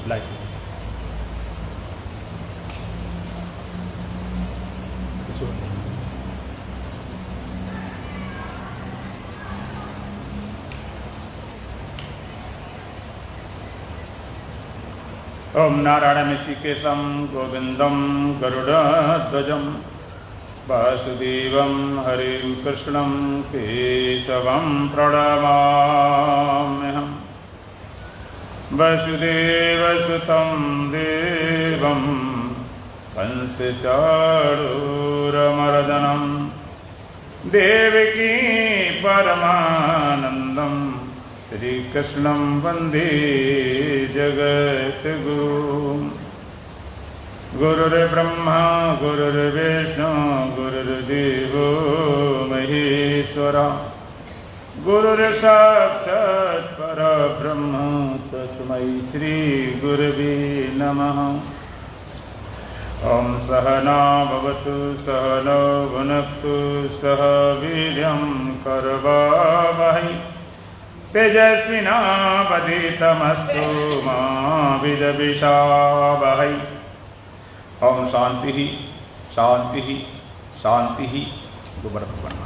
Like ओम नारायण ऋषिकेशं गोविंदं गरुड़ध्वजं वासुदेवं हरिं कृष्णं केशवं प्रणमाम्यहम् वसुदेवसुतं देवं कंसचाणूरमर्दनं देवकी परमानन्दं श्रीकृष्णं वन्दे जगद्गुरुं गुरुर्ब्रह्मा गुरुर्विष्णु गुरुर्देवो महेश्वरा गुरुर्साक्षात् परब्रह्म तस्मै श्रीगुरवे नमः। ओम सहना भवतु सहनौ भुनक्तु सह वीर्यं करवावहै तेजस्विनावधीतमस्तु मा विद्विषावहै। ओम शांति शांति शांति। दोबारा पढ़ना।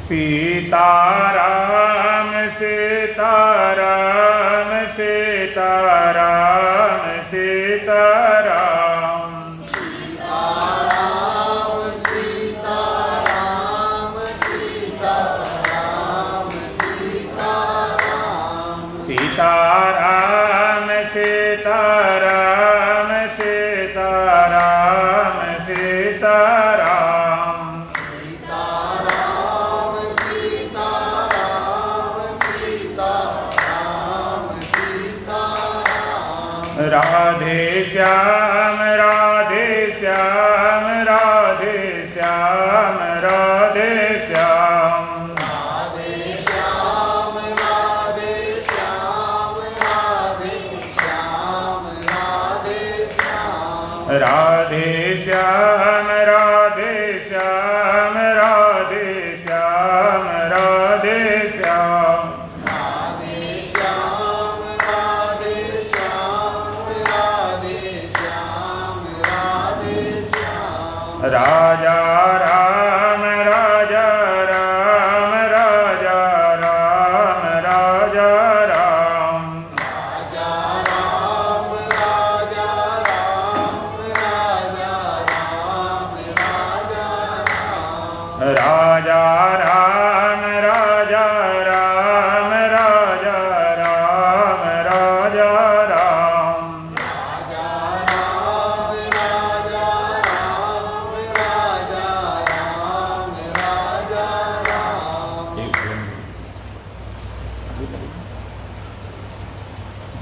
सीताराम सीताराम सीताराम सीताराम सीताराम सीताराम सीताराम सीताराम राधे श्याम राधे श्याम राधे श्याम राधे श्याम राधे श्याम राधे श्याम राधे श्याम राधे श्याम राजा राम राजा राम राजा राम राजा राम राजा राम राजा राम राजा राम राजा राम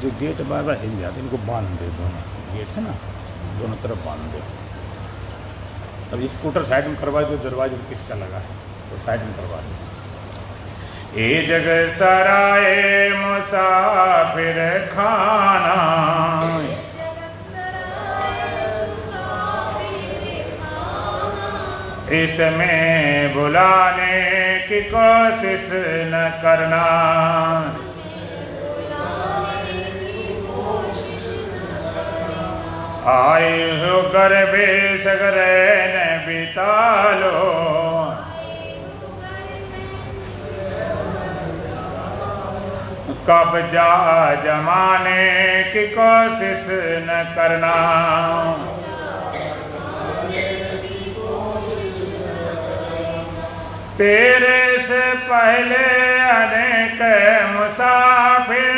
जो गेट बार बार हिल जाते इनको बांध दे। दोनों गेट है ना, दोनों तरफ बांध दे। अब स्कूटर साइड में करवा दो, दरवाजे किसका लगा है तो साइड में करवा दो। ए जग सराय मुसाफिर खाना इसमें बुलाने की कोशिश न करना। आए हो गर्भे सगरे न बिता लो कब्जा जमाने की कोशिश न करना। तेरे से पहले अनेक मुसाफिर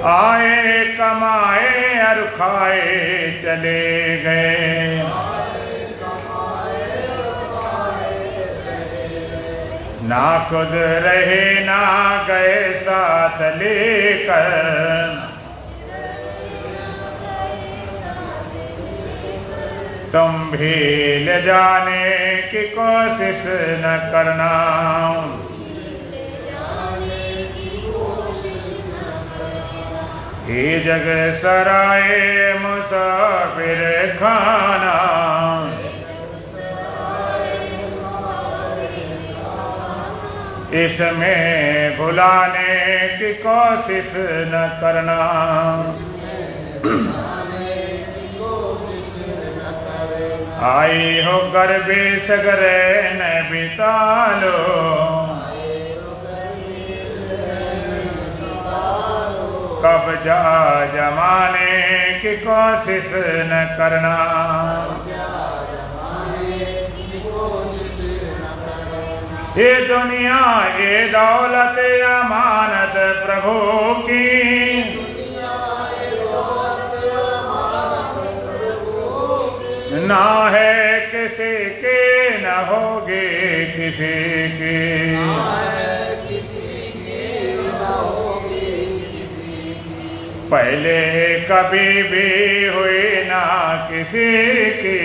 आए कमाए और खाए चले गए। ना खुद रहे ना गए साथ लेकर। तुम भी ले जाने की कोशिश न करना। ये जग सराय मुसाफिर खाना इसमें भुलाने की कोशिश न करना। आई हो गर्भे सगरे न बिता लो, कब्जा जमाने की कोशिश न करना। ये दुनिया ये दौलत अमानत प्रभु की, ना है किसी की न होगी किसी की। पहले कभी भी हुई ना किसी की,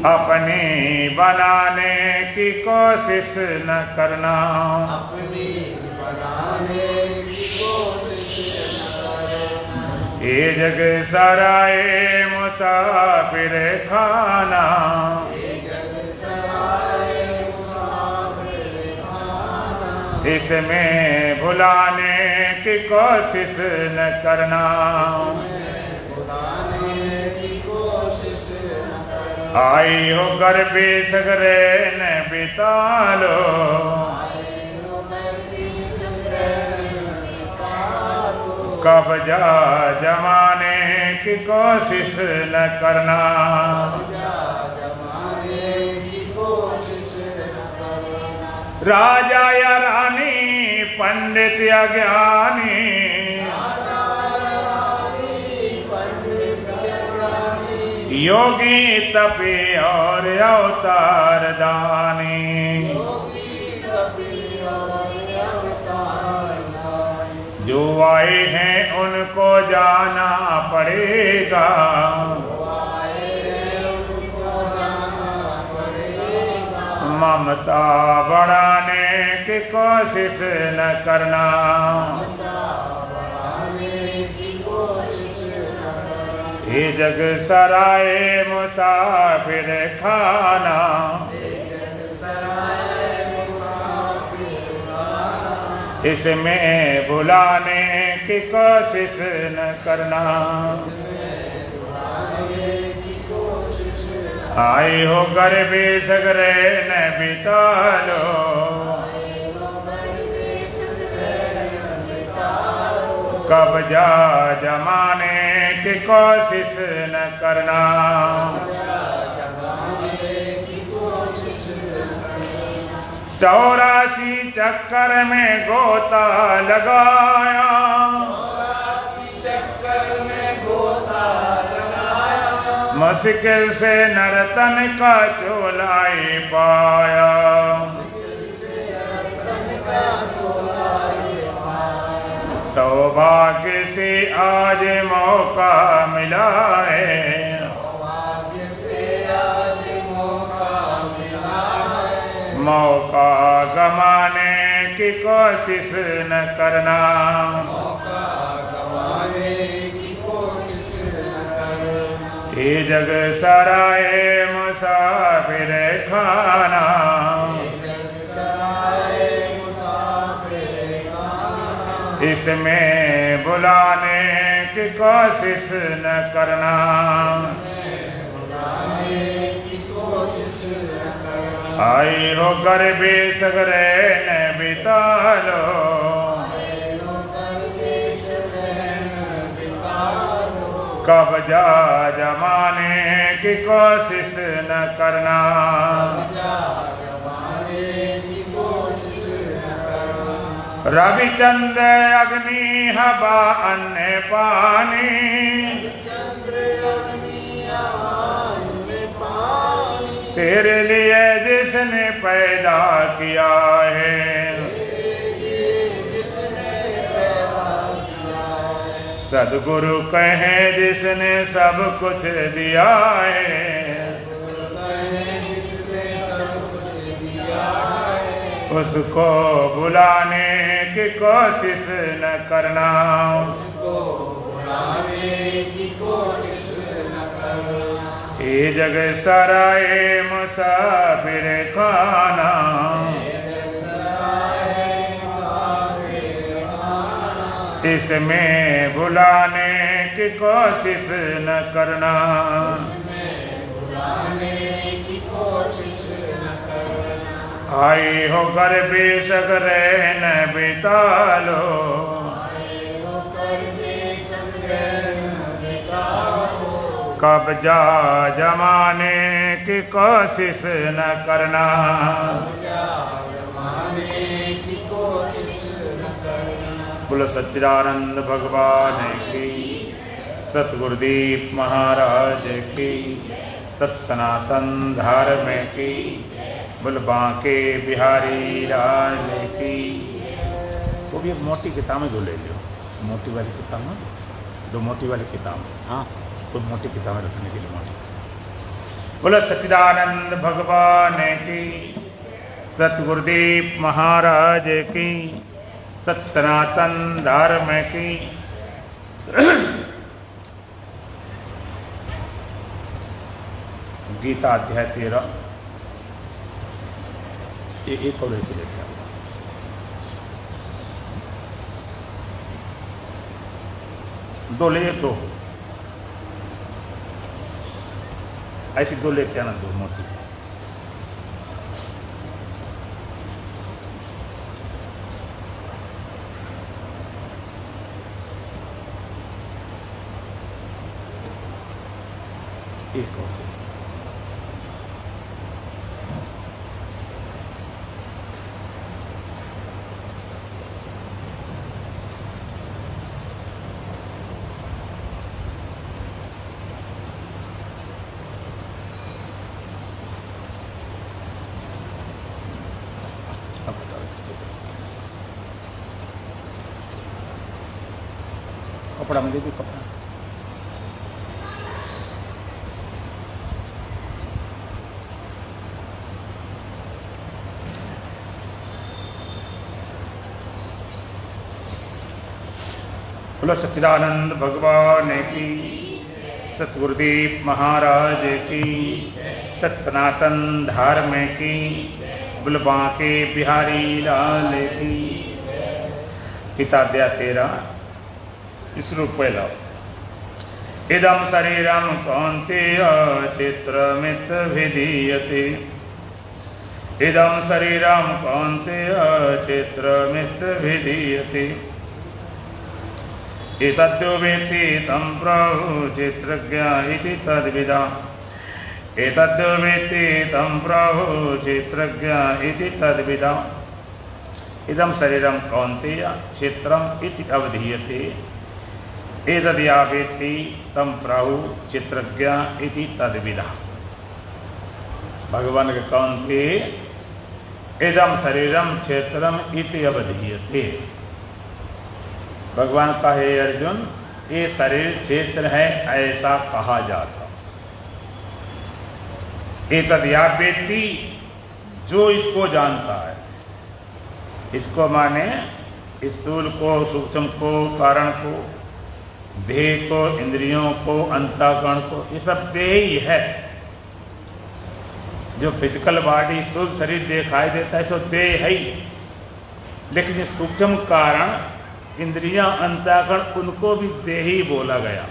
अपनी बनाने की कोशिश न करना। ये जग सराए मुसाफिर खाना, इसमें भुलाने की कोशिश न करना। आई हो गर्भे सगरे न बिता लो, कब्जा जमाने की कोशिश न करना। राजा या रानी पंडित या ज्ञानी, योगी तपी और अवतार दानी, जो आए हैं उनको जाना पड़ेगा, ममता बढ़ाने की कोशिश न करना। ये जग सराए मुसाफिर खाना, इसमें भुलाने की कोशिश न करना। आई हो गर्भे सगरे न बिता लो, कब्जा जमाने की कोशिश न करना। चौरासी चक्कर में गोता लगाया, मुश्किल से नर्तन का चोलाई पाया। सौभाग्य से आज मौका मिला है, मौका गमाने की कोशिश न करना। ये जग सराए मुसाफिर खाना, इसमें बुलाने की कोशिश न करना। आई हो गर्भे सगरे न बिता लो, कब्जा जमाने की कोशिश न करना। रविचंद्र अग्नि हवा अन्न पानी, तेरे लिए जिसने पैदा किया है, सद्गुरु कहे जिसने सब कुछ दिया है, उसको बुलाने की कोशिश न करना। ये जग सराय मुसाफिर खाना, इसमें भुलाने की कोशिश न करना, आई हो कर बेशक रहन बिता लो, कब्जा जमाने की कोशिश न करना, बोलो सच्चिदानंद भगवान की, सतगुरुदीप महाराज की, सत सनातन धर्म की, बोल बांके बिहारी लाल की। वो भी एक मोटी किताब है, जो ले लो, मोटी वाली किताब है, दो मोटी वाली किताब, हाँ तो मोटी किताबें रखने के लिए मोटी। बोलो सच्चिदानंद भगवान की, सतगुरुदीप महाराज की, सत सनातन धर्म की। गीता अध्याय 13, ये एक और ऐसे लेते हैं, दो ले, दो ऐसी दो लेके आना, दो मोटी। एक और कपड़ा में दे दी, कपड़ा बोलो सच्चिदानंद भगवान की, सतगुरुदीप महाराज की, सत सनातन धर्म की, बोलो बांके बिहारी लाल की। गीता अध्याय 13 श्लोक पहला। इदं शरीरं कौन्तेय चित्रमित्तभिधीयते, इदं शरीरं कौन्तेय चित्रमित्तभिधीयते, एतद्यो वेत्ति तं प्रभु चित्रज्ञ इति तद्विदा, एतद्यो वेत्ति तं प्रभु चित्रज्ञ इति तद्विदा। इदं शरीरं कौन्तेय चित्रम् इति अवधीयते, एतद्या वेत्ति तं प्रभु चित्रज्ञ इति तद्विदा। भगवान के कौन्तेय इदं शरीरं क्षेत्रम इति अवधीयते। भगवान का हे अर्जुन, ये शरीर क्षेत्र है ऐसा कहा जाता। एतद्या वेत्ति, जो इसको जानता है, इसको माने स्थूल को, सूक्ष्म को, कारण को, देह को, इंद्रियों को, अंतःकरण को, ये सब देह ही है। जो फिजिकल बॉडी, स्थूल शरीर दिखाई देता है, सो देह है ही। लेकिन सूक्ष्म कारण, इंद्रियां, अंतःकरण, उनको भी देह ही बोला गया।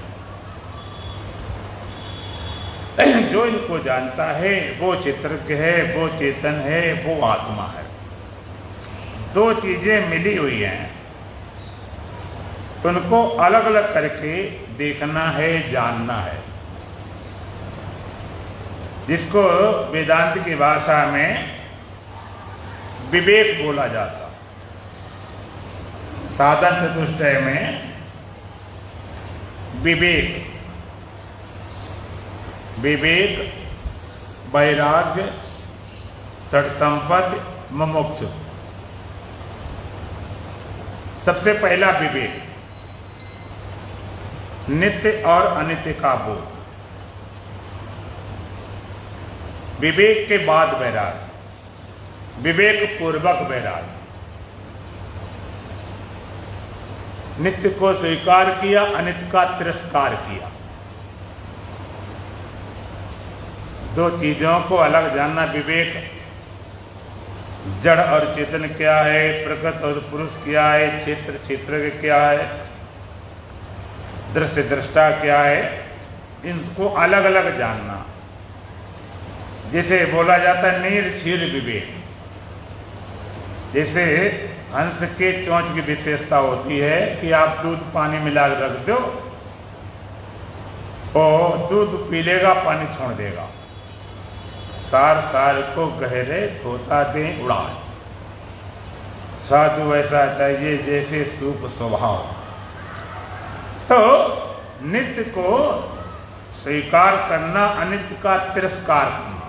जो इनको जानता है वो चित्रज्ञ है, वो चेतन है, वो आत्मा है। दो चीजें मिली हुई हैं, उनको अलग अलग करके देखना है, जानना है, जिसको वेदांत की भाषा में विवेक बोला जाता। साधन चतुष्टय में विवेक, विवेक, वैराग्य, षट्संपद, मुमुक्षु। सबसे पहला विवेक, नित्य और अनित्य का बोध। विवेक के बाद वैराग्य, विवेक पूर्वक वैराग्य। नित्य को स्वीकार किया, अनित्य का तिरस्कार किया। दो चीजों को अलग जानना विवेक। जड़ और चेतन क्या है, प्रकृति और पुरुष क्या है, क्षेत्र क्षेत्रज्ञ क्या है, दृश्य दृष्टा क्या है, इनको अलग अलग जानना। जैसे बोला जाता है नीर क्षीर विवेक। जैसे हंस के चोंच की विशेषता होती है कि आप दूध पानी मिला कर रख दो और दूध पी लेगा, पानी छोड़ देगा। सार सार को गहरे धोता दे उड़ान। साधु ऐसा चाहिए जैसे सूप स्वभाव। तो नित्य को स्वीकार करना, अनित्य का तिरस्कार करना,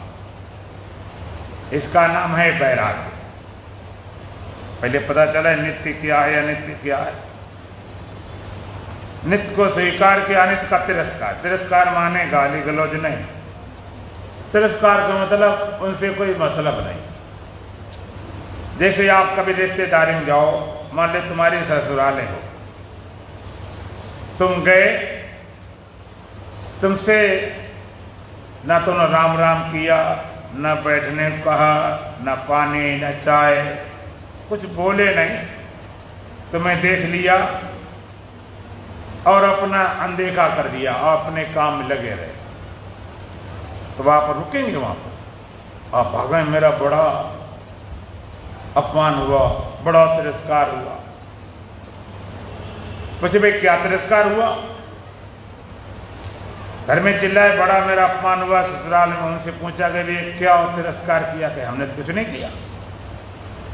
इसका नाम है वैराग्य। पहले पता चला नित्य क्या है, अनित्य क्या है। नित्य को स्वीकार किया, अनित्य का तिरस्कार। तिरस्कार माने गाली गलौज नहीं, तिरस्कार का मतलब उनसे कोई मतलब नहीं। जैसे आप कभी रिश्तेदारी में जाओ, मान लो तुम्हारी ससुराले हो, तुम गए, तुमसे ना तुमने राम राम किया, न बैठने को कहा, न पानी न चाय, कुछ बोले नहीं, तुम्हें देख लिया और अपना अनदेखा कर दिया और अपने काम में लगे रहे, तो आप रुकेंगे वहां पर? आप भागें, मेरा बड़ा अपमान हुआ, बड़ा तिरस्कार हुआ। कुछ भाई क्या तिरस्कार हुआ? घर में चिल्लाए, बड़ा मेरा अपमान हुआ। ससुराल में उनसे पूछा कि क्या तिरस्कार किया? कि हमने तो कुछ नहीं किया,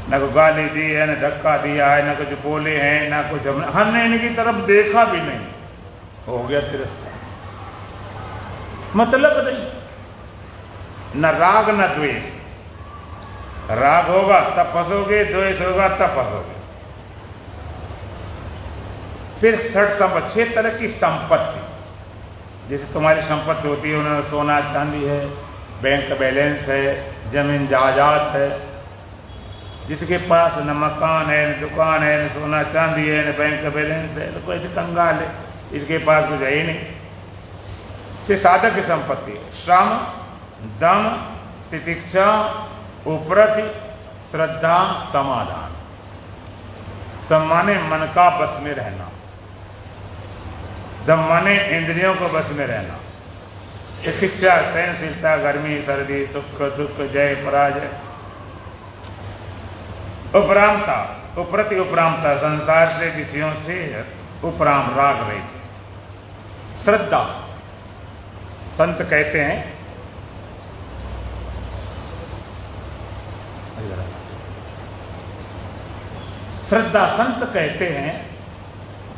न कोई गाली दी है, न धक्का दिया है, न कुछ बोले हैं, न कुछ हमने इनकी तरफ देखा भी नहीं। हो गया तिरस्कार। मतलब नहीं, न राग न द्वेष। राग होगा तब फंसोगे, द्वेष होगा तब फंसोगे। फिर 6 तरह की संपत्ति। जैसे तुम्हारी संपत्ति होती है, उन्होंने सोना चांदी है, बैंक बैलेंस है, जमीन जायदाद है। जिसके पास न मकान है, न दुकान है, न सोना चांदी है, न बैंक बैलेंस है, तो कोई कंगाल है, इसके पास कुछ है ही नहीं। फिर साधक की संपत्ति है श्रम, दम, तितिक्षा, उपरति, श्रद्धा, समाधान। सम्माने मन का बस में रहना, दम माने इंद्रियों को बस में रहना, तितिक्षा सहनशीलता, गर्मी सर्दी, सुख दुख, जय पराजय, उपरामता, उपरति उपरामता, संसार से विषयों से उपराम, राग रहित। श्रद्धा, संत कहते हैं श्रद्धा, संत कहते हैं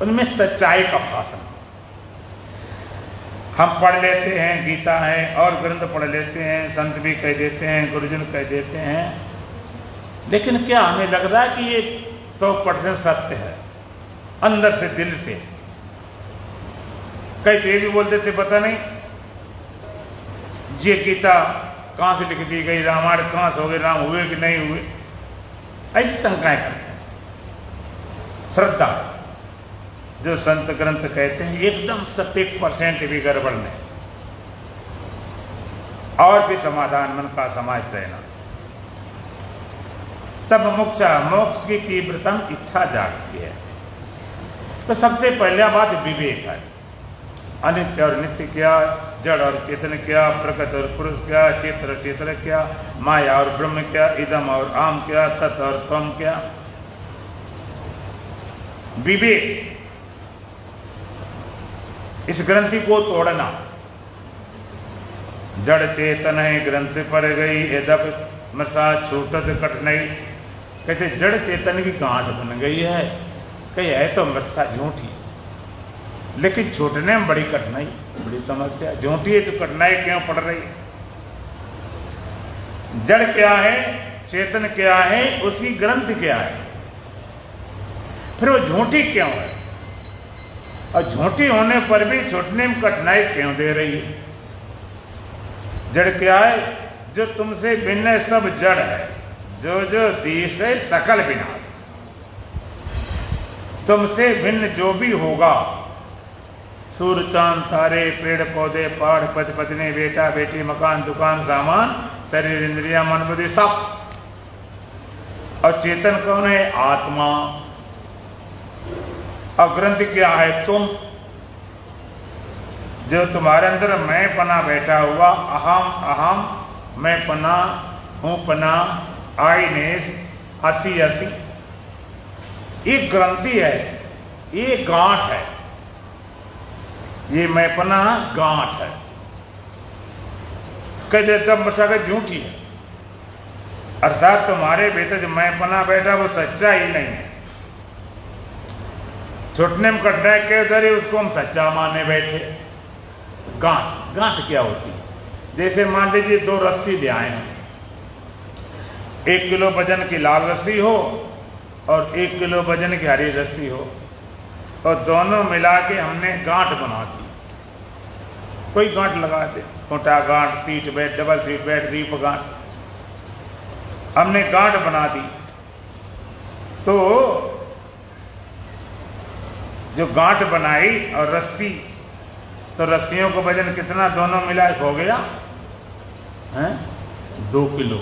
उनमें सच्चाई का भाषण। हम पढ़ लेते हैं, गीता है और ग्रंथ पढ़ लेते हैं, संत भी कह देते हैं, गुरुजन कह देते हैं, लेकिन क्या हमें लग रहा है कि ये 100% सत्य है अंदर से, दिल से? कई तो ये भी बोल देते पता नहीं ये गीता कहां से लिख दी गई, रामायण कहां से हो गई, राम हुए कि नहीं हुए, ऐसी शंकाएं करते हैं। श्रद्धा, जो संत ग्रंथ कहते हैं एकदम 1% भी गड़बड़ नहीं। और भी समाधान, मन का समाहित रहना, तब मोक्ष की तीव्रतम इच्छा जागती है। तो सबसे पहला बात विवेक है। अनित्य और नित्य क्या, जड़ और चेतन क्या, प्रकृति और पुरुष क्या, क्षेत्र और क्षेत्र क्या, माया और ब्रह्म क्या, इदम और आम क्या, तत् और त्वम क्या। विवेक, इस ग्रंथि को तोड़ना। जड़ चेतन है ग्रंथ पर गई, यदप मसा छूटत कठिनाई। कहते जड़ चेतन की गांठ बन गई है, कहीं है तो मृषा झूठी, लेकिन छूटने में बड़ी कठिनाई, बड़ी समस्या। झूठी है तो कठिनाई क्यों पड़ रही? जड़ क्या है, चेतन क्या है, उसकी ग्रंथ क्या है, फिर वो झूठी क्यों है, और झूठी होने पर भी छूटने में कठिनाई क्यों दे रही है? जड़ क्या है? जो तुमसे भिन्न सब जड़ है, जो जो दीश गए सकल विनाश। तुमसे भिन्न जो भी होगा सूर्य चांद तारे पेड़ पौधे पहाड़ पति पत्नी बेटा बेटी मकान दुकान सामान शरीर इंद्रिया मन बुद्धि सब। और चेतन कौन है? आत्मा। और ग्रंथ क्या है? तुम। जो तुम्हारे अंदर मैं पना बैठा हुआ, अहम अहम मैं पना हूं पना, आईनेस हसी हसी, ये ग्रंथि है, ये गांठ है, ये मैं पना गांठ है। कह देता बचा झूठी है, अर्थात तुम्हारे भीतर जो मैं पना बैठा वो सच्चा ही नहीं है। छुटने में कटना के उधर ही उसको हम सच्चा माने बैठे। गांठ, गांठ क्या होती है? जैसे मान लीजिए दो रस्सी ले आए हैं, 1 किलो वजन की लाल रस्सी हो और 1 किलो वजन की हरी रस्सी हो, और दोनों मिला के हमने गांठ बना दी। कोई गांठ लगा दे, छोटा गांठ, sheet bend, double sheet bend, reef गांठ, हमने गांठ बना दी। तो जो गांठ बनाई और रस्सी, तो रस्सियों को वजन कितना दोनों मिला हो गया है? 2 किलो।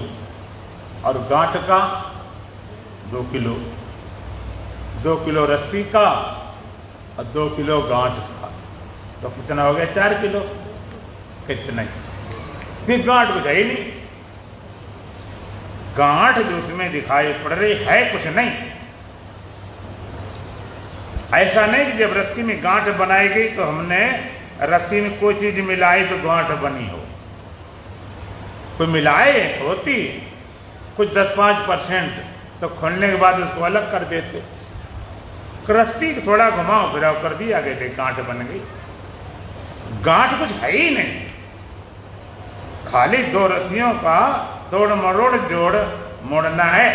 और गांठ का 2 किलो, 2 किलो रस्सी का और 2 किलो गांठ का, तो कितना हो गया? 4 किलो। कितना ही फिर गांठ कुछ है ही नहीं। गांठ जो उसमें दिखाई पड़ रही है कुछ नहीं। ऐसा नहीं कि जब रस्सी में गांठ बनाई गई तो हमने रस्सी में कोई चीज मिलाई तो गांठ बनी हो। कोई मिलाए होती कुछ 10-5%, तो खोलने के बाद उसको अलग कर देते। रस्सी को थोड़ा घुमाओ फिराव कर दिया गया, गांठ बन गई। गांठ कुछ है ही नहीं, खाली 2 रस्सियों का तोड़ मरोड़ जोड़ मोड़ना है।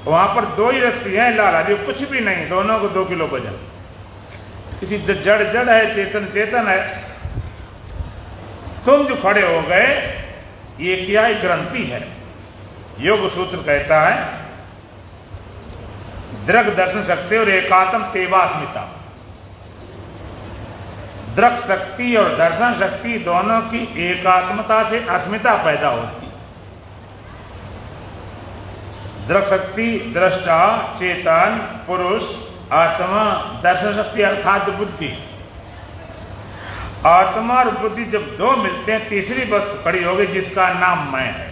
वहां पर 2 ही रस्सी है लाल हरी, कुछ भी नहीं, दोनों को 2 किलो वजन। किसी जड़ जड़ है, चेतन चेतन है। तुम जो खड़े हो गए ये क्या? ग्रंथि है। योग सूत्र कहता है दृग दर्शन शक्ति और एकात्म तेवास्मिता। दृग शक्ति और दर्शन शक्ति दोनों की एकात्मता से अस्मिता पैदा होती। दृग शक्ति दृष्टा चेतन पुरुष आत्मा, दर्शन शक्ति अर्थात बुद्धि। आत्मा और बुद्धि जब 2 मिलते हैं तीसरी वस्तु खड़ी होगी जिसका नाम मैं है।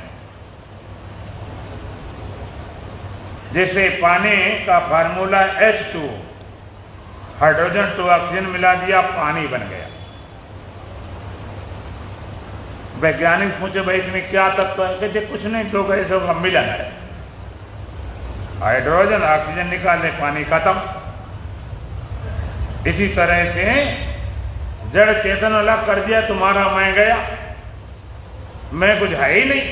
जैसे पानी का फार्मूला H2, हाइड्रोजन 2 ऑक्सीजन मिला दिया, पानी बन गया। वैज्ञानिक पूछे भाई इसमें क्या तत्व है? कहते कुछ नहीं, 2 गैसों का मिलन है। हाइड्रोजन ऑक्सीजन निकालने, पानी खत्म। इसी तरह से जड़ चेतन अलग कर दिया, तुम्हारा मैं गया, मैं कुछ है ही नहीं।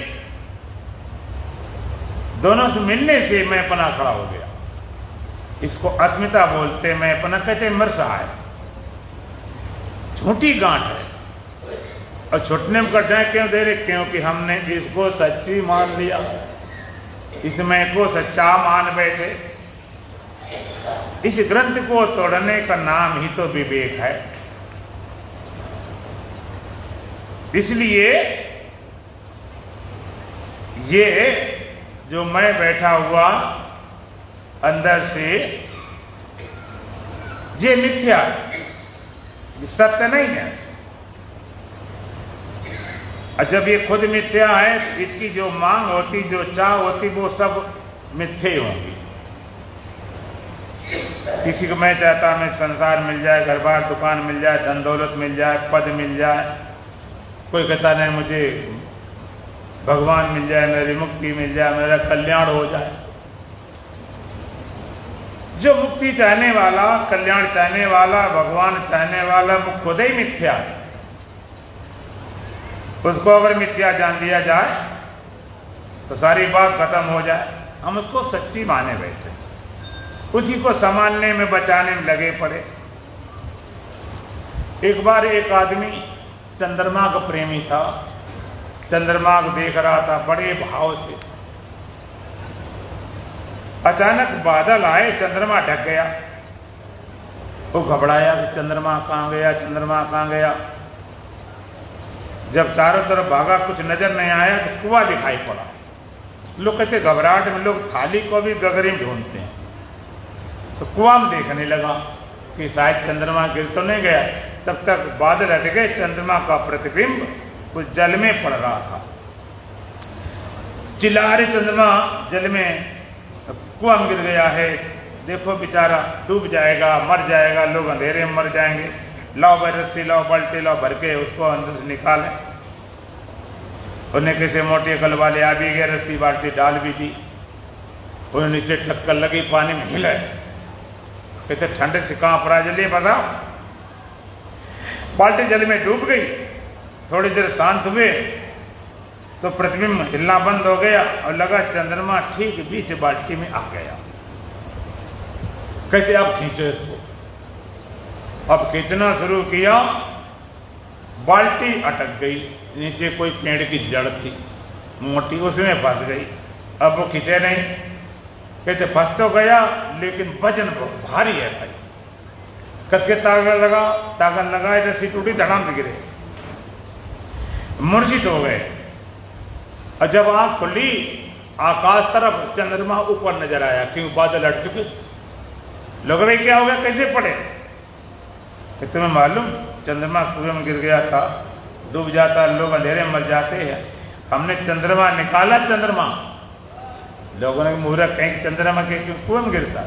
दोनों से मिलने से मैं पना खड़ा हो गया। इसको अस्मिता बोलते, मैं पना कहते मरसा है, झूठी गांठ है। और छुटने में कठिनाई क्यों दे रहे? क्योंकि हमने इसको सच्ची मान लिया, इसमें को सच्चा मान बैठे। इस ग्रंथ को तोड़ने का नाम ही तो विवेक है। इसलिए ये जो मैं बैठा हुआ अंदर से, ये मिथ्या, ये सत्य नहीं है। और जब ये खुद मिथ्या है, इसकी जो मांग होती, जो चाह होती, वो सब मिथ्ये होंगी। किसी को मैं चाहता मैं संसार मिल जाए, घर बार दुकान मिल जाए, धन दौलत मिल जाए, पद मिल जाए। कोई कहता नहीं मुझे भगवान मिल जाए, मेरी मुक्ति मिल जाए, मेरा कल्याण हो जाए। जो मुक्ति चाहने वाला, कल्याण चाहने वाला, भगवान चाहने वाला, वो खुद ही मिथ्या है। उसको अगर मिथ्या जान लिया जाए तो सारी बात खत्म हो जाए। हम उसको सच्ची माने बैठे, उसी को संभालने में, बचाने में लगे पड़े। एक बार एक आदमी चंद्रमा का प्रेमी था, चंद्रमा को देख रहा था बड़े भाव से। अचानक बादल आए, चंद्रमा ढक गया। वो घबराया कि चंद्रमा कहाँ गया, चंद्रमा कहाँ गया। जब चारों तरफ भागा कुछ नजर नहीं आया तो कुआं दिखाई पड़ा। लोग कहते घबराहट में लोग थाली को भी गगरी में ढूंढते हैं। तो कुआं में देखने लगा कि शायद चंद्रमा गिर तो नहीं गया। तब तक बादल हट गए, चंद्रमा का प्रतिबिंब कुछ जल में पड़ रहा था। चिल्ला रहे चंद्रमा जल में, कुआं में गिर गया है, देखो बेचारा डूब जाएगा, मर जाएगा, लोग अंधेरे में मर जाएंगे। लाओ भाई रस्सी लाओ, बाल्टी लाओ, भर के उसको अंदर से निकालें। उन्हें किसी मोटी अकल वाले आ भी गए, रस्सी बाल्टी डाल भी दी। उन्हें नीचे टक्कर लगी, पानी में हिले, कहते ठंडे से कहाँ पड़ा, जल्दी बताओ। बाल्टी जल में डूब गई। थोड़ी देर शांत हुए तो प्रतिबिंब हिलना बंद हो गया और लगा चंद्रमा ठीक बीच बाल्टी में आ गया। कहते अब खींचो इसको। अब खींचना शुरू किया, बाल्टी अटक गई। नीचे कोई पेड़ की जड़ थी मोटी, उसमें फंस गई। अब वो खींचे नहीं। कहते फंस तो गया लेकिन वजन बहुत भारी है भाई। कस के ताकत लगाए, रस्सी टूटी, धड़ाम से गिरे, मूर्छित हो गए। और जब आंख खुली, आकाश तरफ चंद्रमा ऊपर नजर आया, क्यों बादल हट चुके। लोग भाई क्या हो गया, कैसे पड़े। कि तुम्हें मालूम चंद्रमा कुएं में गिर गया था, डूब जाता, लोग अंधेरे में मर जाते हैं। हमने चंद्रमा निकाला। चंद्रमा लोगों ने मुहूर्त कहीं चंद्रमा के कुएं में गिरता,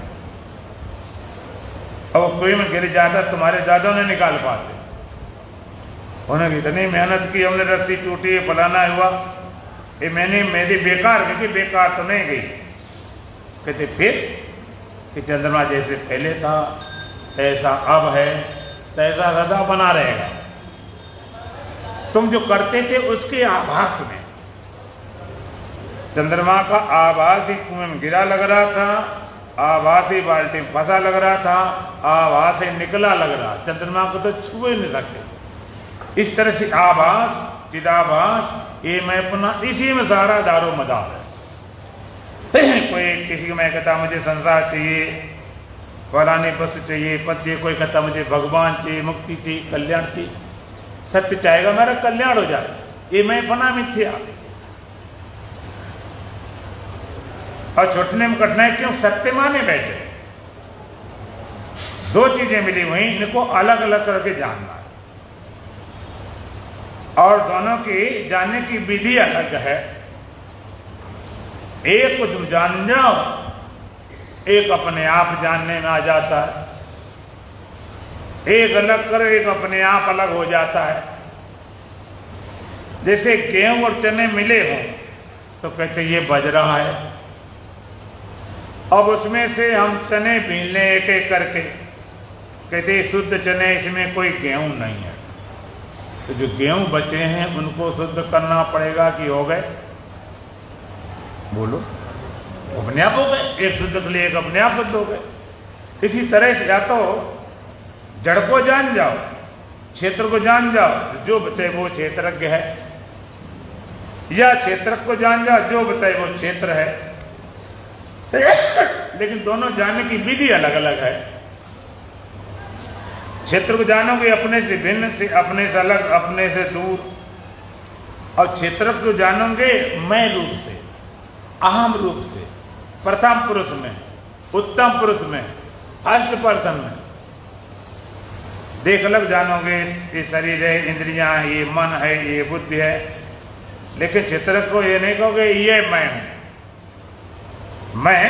और कुएं में गिर जाता तुम्हारे दादा ने निकाल पाते। उन्होंने इतनी मेहनत की, हमने रस्सी टूटी, फलाना हुआ, ये मेरी बेकार गई। बेकार तो नहीं गई। कहते फिर कि चंद्रमा जैसे पहले था ऐसा अब है, तैसा सदा बना रहेगा। तुम जो करते थे उसके आभास में, चंद्रमा का आभास ही कुएं में गिरा लग रहा था, आभास ही बाल्टी में फंसा लग रहा था, आभास ही निकला लग रहा। चंद्रमा को तो छू ही नहीं सकते। इस तरह से आभास, चिदाभास, ये मैं अपना इसी में सारा दारो मदार है। कोई किसी को मैं कहता मुझे संसार चाहिए, फलानी वस्तु चाहिए, पद चाहिए, कोई कहता मुझे भगवान चाहिए, मुक्ति चाहिए, कल्याण चाहिए। सत्य चाहेगा मेरा कल्याण हो जाए, ये मैं अपना मिथ्या। और छुटने में कठिनाई क्यों, सत्य माने बैठे। दो चीजें मिली हुई, इनको अलग अलग करके जानना है, और दोनों की जानने की विधि अलग है। एक को तुम जान जाओ, एक अपने आप जानने में आ जाता है। एक अलग करो, एक अपने आप अलग हो जाता है। जैसे गेहूं और चने मिले हों तो कहते ये बज रहा है। अब उसमें से हम चने बीन लें एक एक करके, कहते शुद्ध चने, इसमें कोई गेहूं नहीं है। तो जो गेहूं बचे हैं उनको शुद्ध करना पड़ेगा कि हो गए, बोलो, अपने आप हो गए। एक शुद्ध के लिए एक अपने आप शुद्ध हो गए। इसी तरह से या तो जड़ को जान जाओ, क्षेत्र को जान जाओ, तो जो बचे वो क्षेत्रज्ञ है, या क्षेत्र को जान जाओ, जो बचे वो क्षेत्र है। लेकिन दोनों जानने की विधि अलग अलग है। क्षेत्र को जानोगे अपने से भिन्न से, अपने से अलग, अपने से दूर। और क्षेत्र को जानोगे मैं रूप से, अहम रूप से, प्रथम पुरुष में, उत्तम पुरुष में, फर्स्ट पर्सन में। देख अलग जानोगे, ये शरीर है, इंद्रियां, ये मन है, ये बुद्धि है। लेकिन क्षेत्र को ये नहीं कहोगे ये मैं हूं, मैं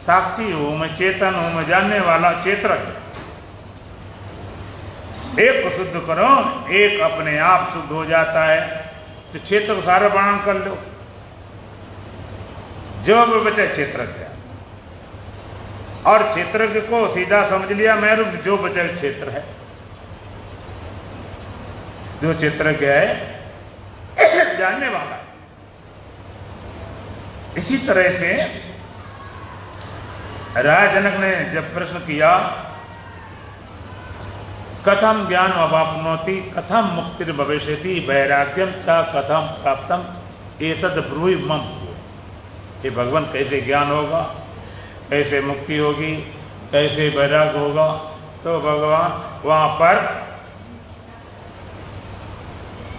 साक्षी हूं, मैं चेतन हूं, मैं जानने वाला क्षेत्रज्ञ। एक को शुद्ध करो, एक अपने आप शुद्ध हो जाता है। तो क्षेत्र को सारा वर्णन कर लो, जो भी बचे क्षेत्रज्ञ। और क्षेत्रज्ञ को सीधा समझ लिया मैं रूप, जो बचे क्षेत्र है, जो क्षेत्रज्ञ है जानने वाला है। इसी तरह से राजा जनक ने जब प्रश्न किया कथम ज्ञान अवाप्नोति कथम मुक्तिर भविष्यति वैराग्यम च कथम प्राप्तम एतद ब्रूहि मम। ये भगवान कैसे ज्ञान होगा, कैसे मुक्ति होगी, कैसे वैराग्य होगा, तो भगवान वहां पर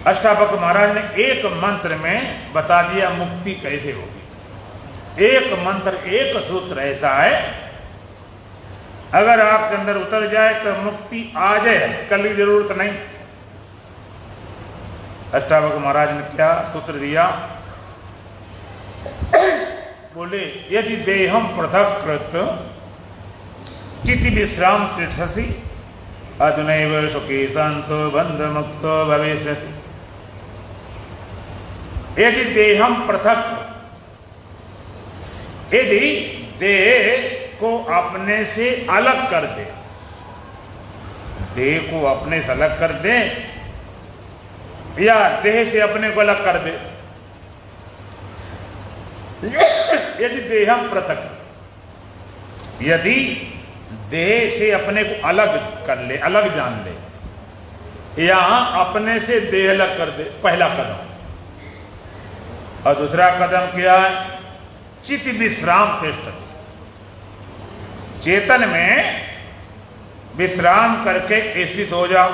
अष्टावक्र महाराज ने एक मंत्र में बता दिया मुक्ति कैसे होगी। एक मंत्र, एक सूत्र ऐसा है, अगर आपके अंदर उतर जाए तो मुक्ति आ जाए, कल की जरूरत नहीं। अष्टावक्र महाराज ने क्या सूत्र दिया? बोले यदि देहम पृथक कृत चिति विश्राम तिष्ठसि अधुनैव सुखी शांतो बंध मुक्तो भविष्यति। यदि देहम पृथक, यदि देह को अपने से अलग कर दे, देह को अपने से अलग कर दे या देह से अपने को अलग कर दे, यदि देहम पृथक, यदि देह से अपने को अलग कर ले, अलग जान ले, या अपने से देह अलग कर दे, पहला कदम। और दूसरा कदम क्या है? चित्त विश्राम तिष्ठति, चेतन में विश्राम करके स्थित हो जाओ,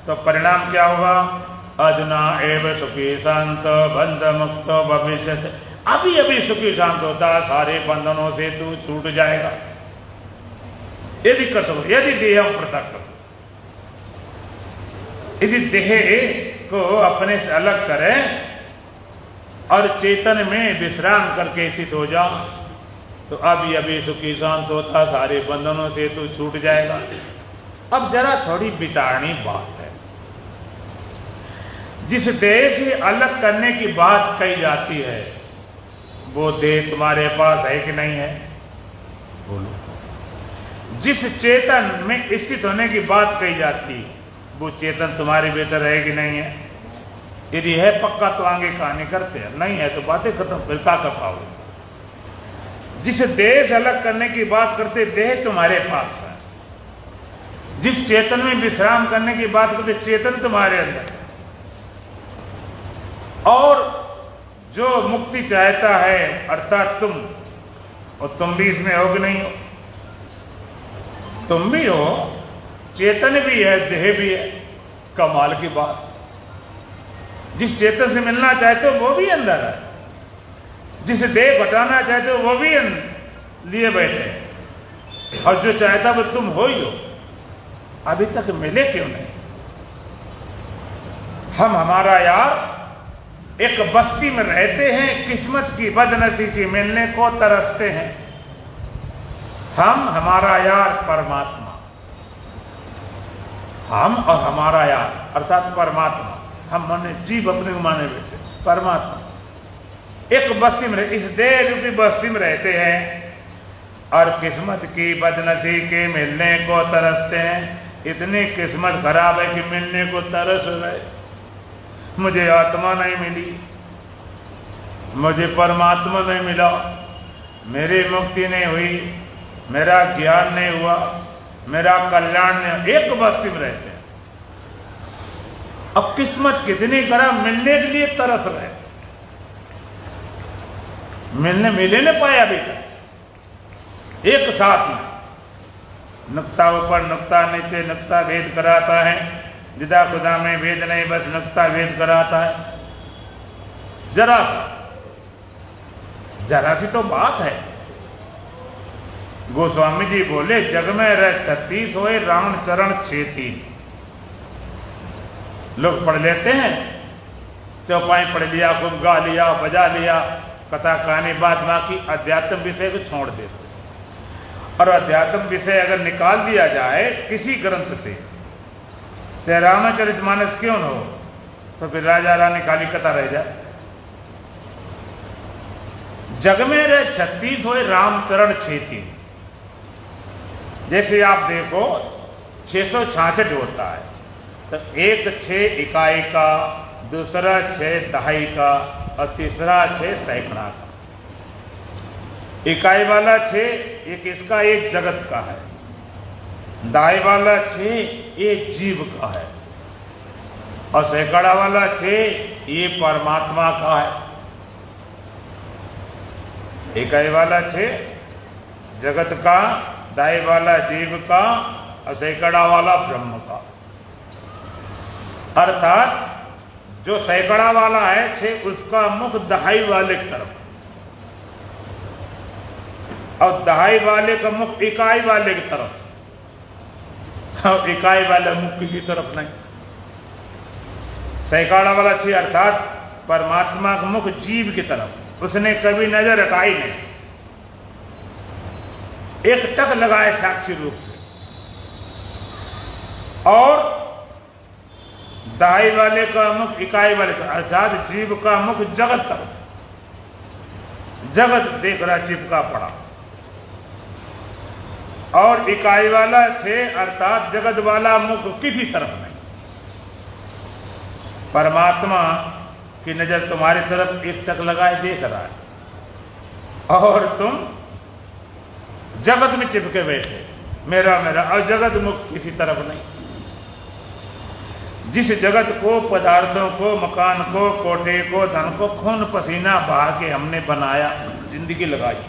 तो परिणाम क्या होगा? अधुना एव सुखी शांत बंध मुक्त भविष्यति। अभी अभी सुखी शांत होता, सारे बंधनों से तू छूट जाएगा। यदि कर सको, यदि देह पृथक, यदि देह को अपने से अलग करें और चेतन में विश्राम करके स्थित हो जाओ, तो अभी अभी सुखी शांत होता, सारे बंधनों से तू छूट जाएगा। अब जरा थोड़ी विचारणी बात है। जिस देह से अलग करने की बात कही जाती है, वो देह तुम्हारे पास है कि नहीं है? बोलो। जिस चेतन में स्थित होने की बात कही जाती, वो चेतन तुम्हारे भीतर है कि नहीं है? यदि है पक्का तो आगे कहानी करते हैं, नहीं है तो बातें खत्म, फिर क्या कर पाओगे? जिस देह से अलग करने की बात करते, देह तुम्हारे पास है। जिस चेतन में विश्राम करने की बात करते, चेतन तुम्हारे अंदर है। और जो मुक्ति चाहता है अर्थात तुम, और तुम भी इसमें हो कि नहीं हो? तुम भी हो, चेतन भी है, देह भी है। कमाल की बात। जिस चेतन से मिलना चाहते हो वो भी अंदर है, जिस देह घटाना चाहते हो वो भी लिए बैठे, और जो चाहता वो तुम हो ही हो। अभी तक मिले क्यों नहीं? हम हमारा यार एक बस्ती में रहते हैं, किस्मत की बदनसीबी मिलने को तरसते हैं। हम हमारा यार परमात्मा, हम और हमारा यार अर्थात परमात्मा, हम माने जीव अपने को माने बैठे, परमात्मा एक बस्ती में, इस देह रूपी बस्ती में रहते हैं और किस्मत की बदनसीबी के मिलने को तरसते हैं। इतनी किस्मत खराब है कि मिलने को तरस रहे। मुझे आत्मा नहीं मिली, मुझे परमात्मा नहीं मिला, मेरी मुक्ति नहीं हुई, मेरा ज्ञान नहीं हुआ, मेरा कल्याण नहीं। एक बस्ती में रहते हैं। अब किस्मत कितनी खराब, मिलने के लिए तरस रहे, मिले न पाए अभी तक। एक साथ में नुक्ता ऊपर नुक्ता नीचे, नुक्ता भेद कराता है, जुदा खुदा में भेद नहीं, बस नुक्ता भेद कराता है। जरा सी तो बात है। गोस्वामी जी बोले, जग में रह 36 होए रावण चरण 6 लोग पढ़ लेते हैं, चौपाई पढ़ लिया, खूब गा लिया, बजा लिया, कथा कहानी बात बाकी, अध्यात्म विषय को छोड़ देते। और अध्यात्म विषय अगर निकाल दिया जाए किसी ग्रंथ से, चाहे रामचरितमानस क्यों न हो, तो फिर राजा रानी काली कथा रह जाए। जग में रह 36 होए राम चरण 6 जैसे आप देखो 666 होता है, तो एक 6 इकाई का, दूसरा 6 दहाई का, और तीसरा 6 सैकड़ा का। इकाई वाला 6 एक इसका, एक जगत का है। दाई वाला 6 ये जीव का है, और सैकड़ा वाला 6 ये परमात्मा का है। इकाई वाला 6 जगत का, दाई वाला जीव का, और सैकड़ा वाला ब्रह्म का। अर्थात जो सैकड़ा वाला है छे, उसका मुख दहाई वाले की तरफ, और दहाई वाले का मुख इकाई वाले की तरफ, और इकाई वाला मुख किसी तरफ नहीं। सैकड़ा वाला छे अर्थात परमात्मा का मुख जीव की तरफ, उसने कभी नजर हटाई नहीं, एक टक लगाए साक्षी रूप से। और दाई वाले का मुख इकाई वाले का, अर्थात जीव का मुख जगत तरफ, जगत देख रहा चिपका पड़ा। और इकाई वाला छे अर्थात जगत वाला मुख किसी तरफ नहीं। परमात्मा की नजर तुम्हारी तरफ एक टक लगाए देख रहा है, और तुम जगत में चिपके बैठे, मेरा मेरा, और जगत मुख किसी तरफ नहीं। जिस जगत को, पदार्थों को, मकान को, कोठे को, धन को खून पसीना बहा के हमने बनाया, जिंदगी लगाई।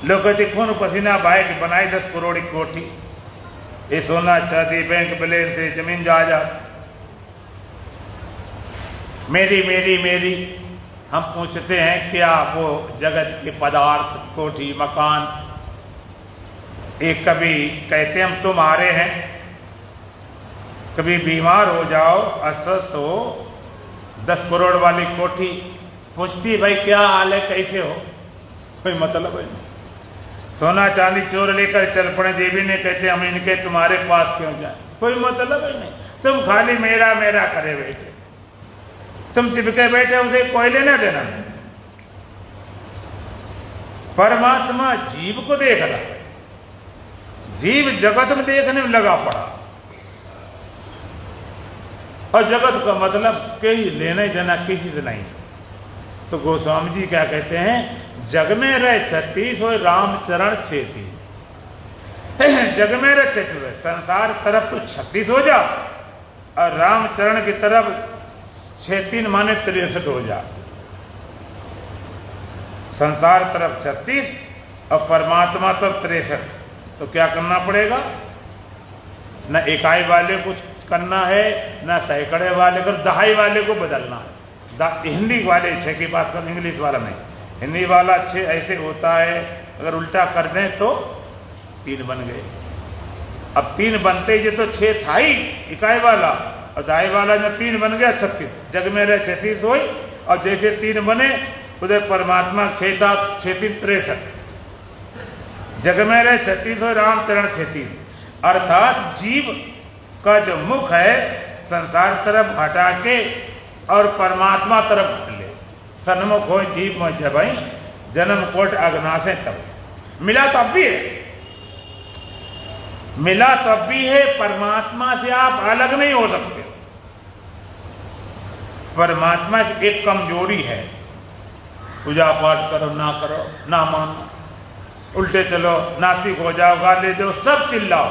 लोग कहते खून पसीना बहा के बनाई 10 करोड़ की कोठी, ये सोना चांदी बैंक बैलेंस से जमीन जायदाद, मेरी मेरी मेरी। हम पूछते हैं क्या वो जगत के पदार्थ, कोठी, मकान, एक कभी कहते हम तुम्हारे हैं, कभी बीमार हो जाओ, अस्वस्थ हो, 10 करोड़ वाली कोठी, पूछती भाई क्या हाल है, कैसे हो, कोई मतलब है नहीं। सोना चांदी चोर लेकर चल पड़े देवी ने, कहते हम इनके तुम्हारे पास क्यों जाए, कोई मतलब है नहीं। तुम खाली मेरा मेरा करे बैठे, तुम चिपके बैठे, उसे कोई लेना देना नहीं। परमात्मा जीव को देख रहा है, जीव जगत में देखने में लगा पड़ा, और जगत का मतलब कहीं लेना ही देना किसी से नहीं। तो गोस्वामी जी क्या कहते हैं, जग में रहे 36 हो राम चरण 36। जग में रहे 36, संसार तरफ तो 36 हो जा, और राम चरण की तरफ 36 माने 63 हो जा। संसार तरफ 36 और परमात्मा तरफ 63। तो क्या करना पड़ेगा, न इकाई वाले को करना है, ना सैकड़े वाले को, दहाई वाले को बदलना है। हिंदी वाले 6 की बात कर, इंग्लिश वाला नहीं। हिंदी वाला 6 ऐसे होता है, अगर उल्टा कर दें तो 3 बन गए। अब 3 बनते ही तो 6 था ही इकाई वाला, और दहाई वाला जो 3 बन गया 36। जग में रहे 36 हो, और जैसे 3 बने उधर परमात्मा 6 था, 6 3 63। जग में रहे 36 हो रामचरण 36। अर्थात जीव का जो मुख है संसार तरफ हटा के और परमात्मा तरफ कर ले। सन्मुख हो जीव में जब जन्म कोट अग्ना से तब मिला, तब भी है, मिला तब भी है। परमात्मा से आप अलग नहीं हो सकते। परमात्मा की एक कमजोरी है, पूजा पाठ करो ना करो, ना मानो, उल्टे चलो, नास्तिक हो जाओ, गाली दो, सब चिल्लाओ,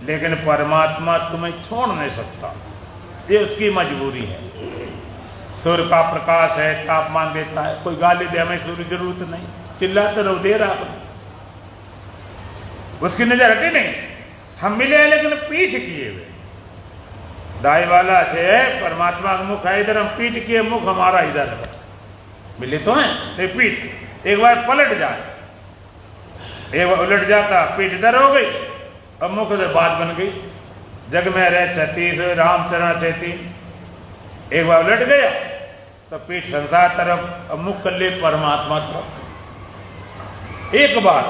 लेकिन परमात्मा तुम्हें छोड़ नहीं सकता, ये उसकी मजबूरी है। सूर्य का प्रकाश है, तापमान देता है, कोई गाली दे हमें सूर्य जरूरत नहीं, चिल्लाते रहो, दे रहा है, उसकी नजर हटी नहीं। हम मिले हैं लेकिन पीठ किए हुए, दाई वाला है परमात्मा का मुख है इधर, हम पीठ किए, मुख हमारा इधर है, बस मिले तो हैं, तो पीठ एक बार पलट जाए, एक बार उलट जाता, पीठ इधर हो गई, अब मुख से बात बन गई। जग में रहे 36 रामचरण 36। एक बार उलट गया तो पीठ संसार तरफ, अब मुख कर ले परमात्मा तरफ। एक बार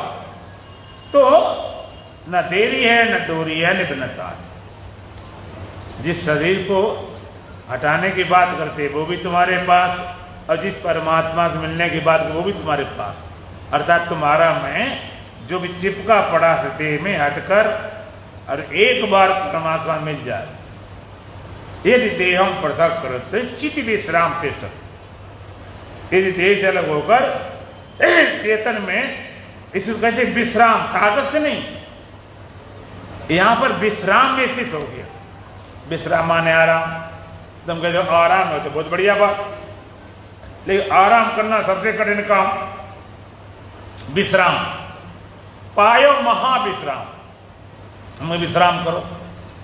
तो न देरी है न दूरी है न भिन्नता है। जिस शरीर को हटाने की बात करते वो भी तुम्हारे पास, और जिस परमात्मा से मिलने की बात वो भी तुम्हारे पास। अर्थात तुम्हारा मैं जो भी चिपका पड़ा है देह में हटकर, और एक बार परमात्मा मिल जाए, यदि देहम पृथक करते चित्त विश्राम तिष्ठत। यदि देह से अलग होकर चेतन में इस कैसे विश्राम, कागज से नहीं, यहां पर विश्राम में स्थित हो गया। विश्राम माने आराम, तुम कहते हो आराम हो तो बहुत बढ़िया बात, लेकिन आराम करना सबसे कठिन काम। विश्राम पायो महाविश्राम, हमें विश्राम करो।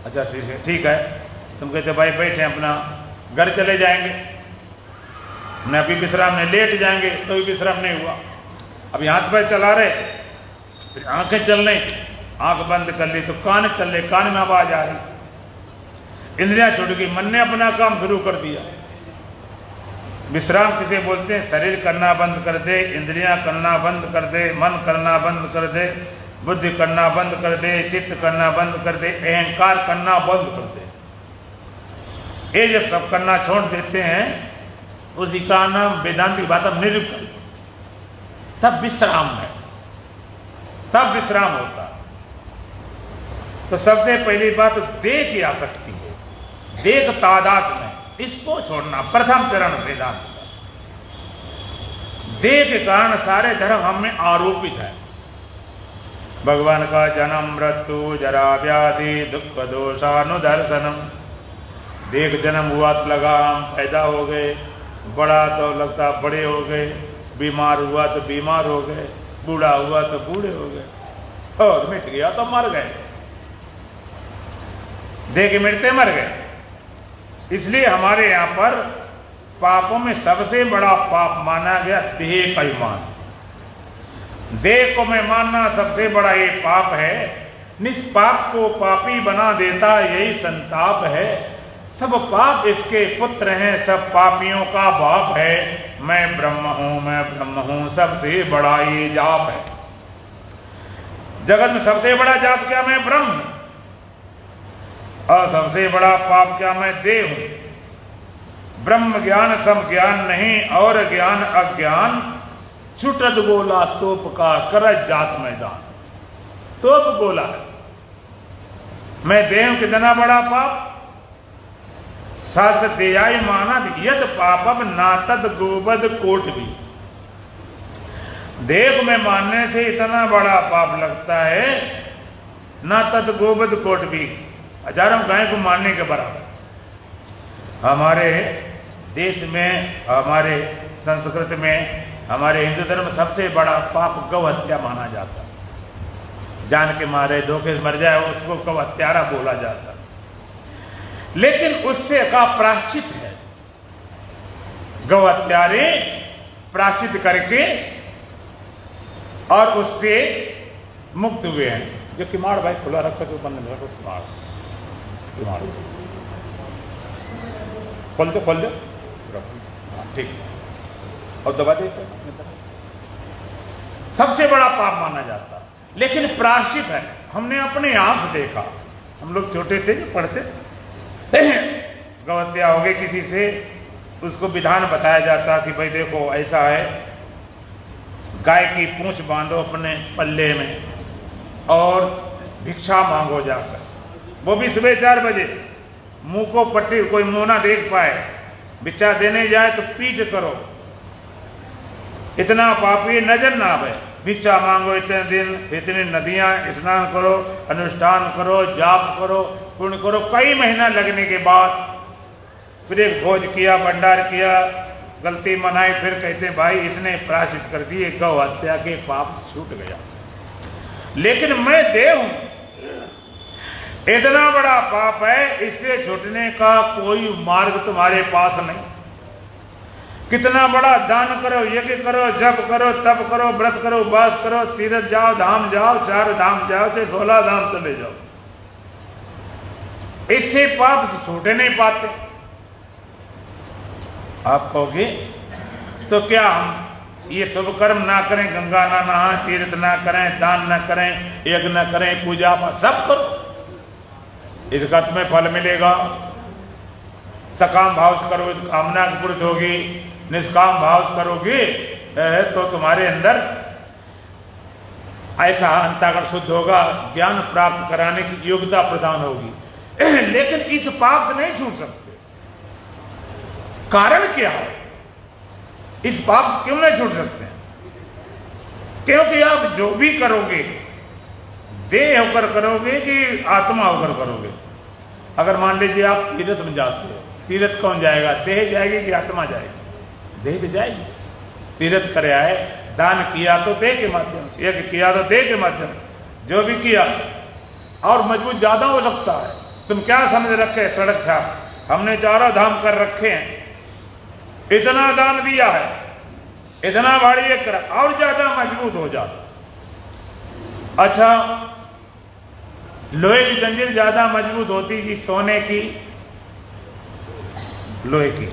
अच्छा ठीक है। तुम कहते भाई बैठे अपना घर चले जाएंगे, हमने अभी विश्राम नहीं, लेट जाएंगे तो भी विश्राम नहीं हुआ। अभी हाथ पैर चला रहे थे, फिर आंखें चल रही थी, आंख बंद कर ली तो कान चल रहे, कान में आवाज आ रही, इंद्रियां छूट गई, मन ने अपना काम शुरू कर दिया। विश्राम किसे बोलते हैं? शरीर करना बंद कर दे, इंद्रियां करना बंद कर दे, मन करना बंद कर दे, बुद्धि करना बंद कर दे, चित्त करना बंद कर दे, अहंकार करना बंद कर दे। ये जब सब करना छोड़ देते हैं उसी का नाम वेदांतिक भाषा में निरुक्त, तब विश्राम है, तब विश्राम होता। तो सबसे पहली बात देह की आसक्ति है, देह तादाद में, इसको छोड़ना प्रथम चरण वेदांत का। देह के कारण सारे धर्म हम में आरोपित है। भगवान का जन्म मृत्यु जरा व्याधि दुख दोषानुदर्शनम। देख जन्म हुआ तो लगा हम पैदा हो गए, बड़ा तो लगता बड़े हो गए, बीमार हुआ तो बीमार हो गए, बूढ़ा हुआ तो बूढ़े हो गए, और मिट गया तो मर गए। देख मिटते मर गए। इसलिए हमारे यहाँ पर पापों में सबसे बड़ा पाप माना गया देह का ही मान। देह को मैं मानना सबसे बड़ा ये पाप है। निष्पाप को पापी बना देता यही संताप है। सब पाप इसके पुत्र हैं, सब पापियों का बाप है। मैं ब्रह्म हूं, सबसे बड़ा ये जाप है। जगत में सबसे बड़ा जाप क्या? मैं ब्रह्म हूं। और सबसे बड़ा पाप क्या? मैं देह हूं। ब्रह्म ज्ञान सम ज्ञान नहीं, और ज्ञान अज्ञान, छुटत गोला तोप का करत जात मैदान। तोप गोला है, मैं देह हूं। कितना बड़ा पाप? शास्त्र देयाई मानद यद पापम ना तद गोबद कोट भी। देह में मानने से इतना बड़ा पाप लगता है, ना तद गोबद कोट भी, हजारों गाय को मारने के बराबर। हमारे देश में, हमारे संस्कृत में, हमारे हिंदू धर्म में सबसे बड़ा पाप गौ हत्या माना जाता है। जान के मारे, धोखे से मर जाए उसको गौ हत्यारा बोला जाता। लेकिन उससे का प्रायश्चित है। गौ हत्यारे प्रायश्चित करके और उससे मुक्त हुए हैं। जो किमाड़ भाई खुला रखा तो बंद नहीं रखो, किमाड़ खोल दो ठीक है, और दबा दे। सबसे बड़ा पाप माना जाता, लेकिन प्रायश्चित है। हमने अपने आंख से देखा, हम लोग छोटे थे जो पढ़ते, गौ हत्या हो गई किसी से, उसको विधान बताया जाता कि भाई देखो ऐसा है, गाय की पूंछ बांधो अपने पल्ले में और भिक्षा मांगो जाकर। वो भी सुबह 4 बजे, मुंह को पट्टी, कोई मुंह ना देख पाए, भिक्षा देने जाए तो पीछ करो, इतना पापी नजर ना आवे। भिक्षा मांगो इतने दिन, इतनी नदियां स्नान करो, अनुष्ठान करो, जाप करो, पुण्य करो। कई महीना लगने के बाद फिर एक भोज किया, भंडार किया, गलती मनाई, फिर कहते भाई इसने प्रायश्चित कर दिए, गौ हत्या के पाप से छूट गया। लेकिन मैं देह हूं, इतना बड़ा पाप है, इससे छूटने का कोई मार्ग तुम्हारे पास नहीं। कितना बड़ा दान करो, यज्ञ करो, जप करो, तप करो, व्रत करो, उपवास करो, तीर्थ जाओ, धाम जाओ, 4 धाम जाओ, चाहे 16 धाम चले जाओ, इससे पाप से छूटे नहीं पाते। आप कहोगे तो क्या हम ये शुभ कर्म ना करें, गंगा ना नहाएं, तीर्थ ना करें, दान ना करें, यज्ञ ना करें, पूजा पाठ सब करो, इसका तुम्हें फल मिलेगा। सकाम भाव से करोगे तो कामना की पूर्ति होगी, निष्काम भाव से करोगे तो तुम्हारे अंदर ऐसा अंतःकरण शुद्ध होगा, ज्ञान प्राप्त कराने की योग्यता प्रदान होगी। लेकिन इस पाप से नहीं छूट सकते। कारण क्या है? इस पाप से क्यों नहीं छूट सकते? क्योंकि आप जो भी करोगे देह होकर करोगे कि आत्मा होकर करोगे। अगर मान लीजिए आप तीर्थ में जाते हो, तीर्थ कौन जाएगा? देह जाएगी कि आत्मा जाएगी? देह तो जाएगी। तीर्थ करे आए, दान किया तो देह के माध्यम से, यज्ञ किया तो देह के माध्यम से, जो भी किया और मजबूत ज्यादा हो सकता है। तुम क्या समझ रखे सड़क छाप, हमने चारों धाम कर रखे हैं, इतना दान दिया है, इतना भारी एक करा, और ज्यादा मजबूत हो जाता। अच्छा, लोहे की जंजीर ज्यादा मजबूत होती कि सोने की? लोहे की।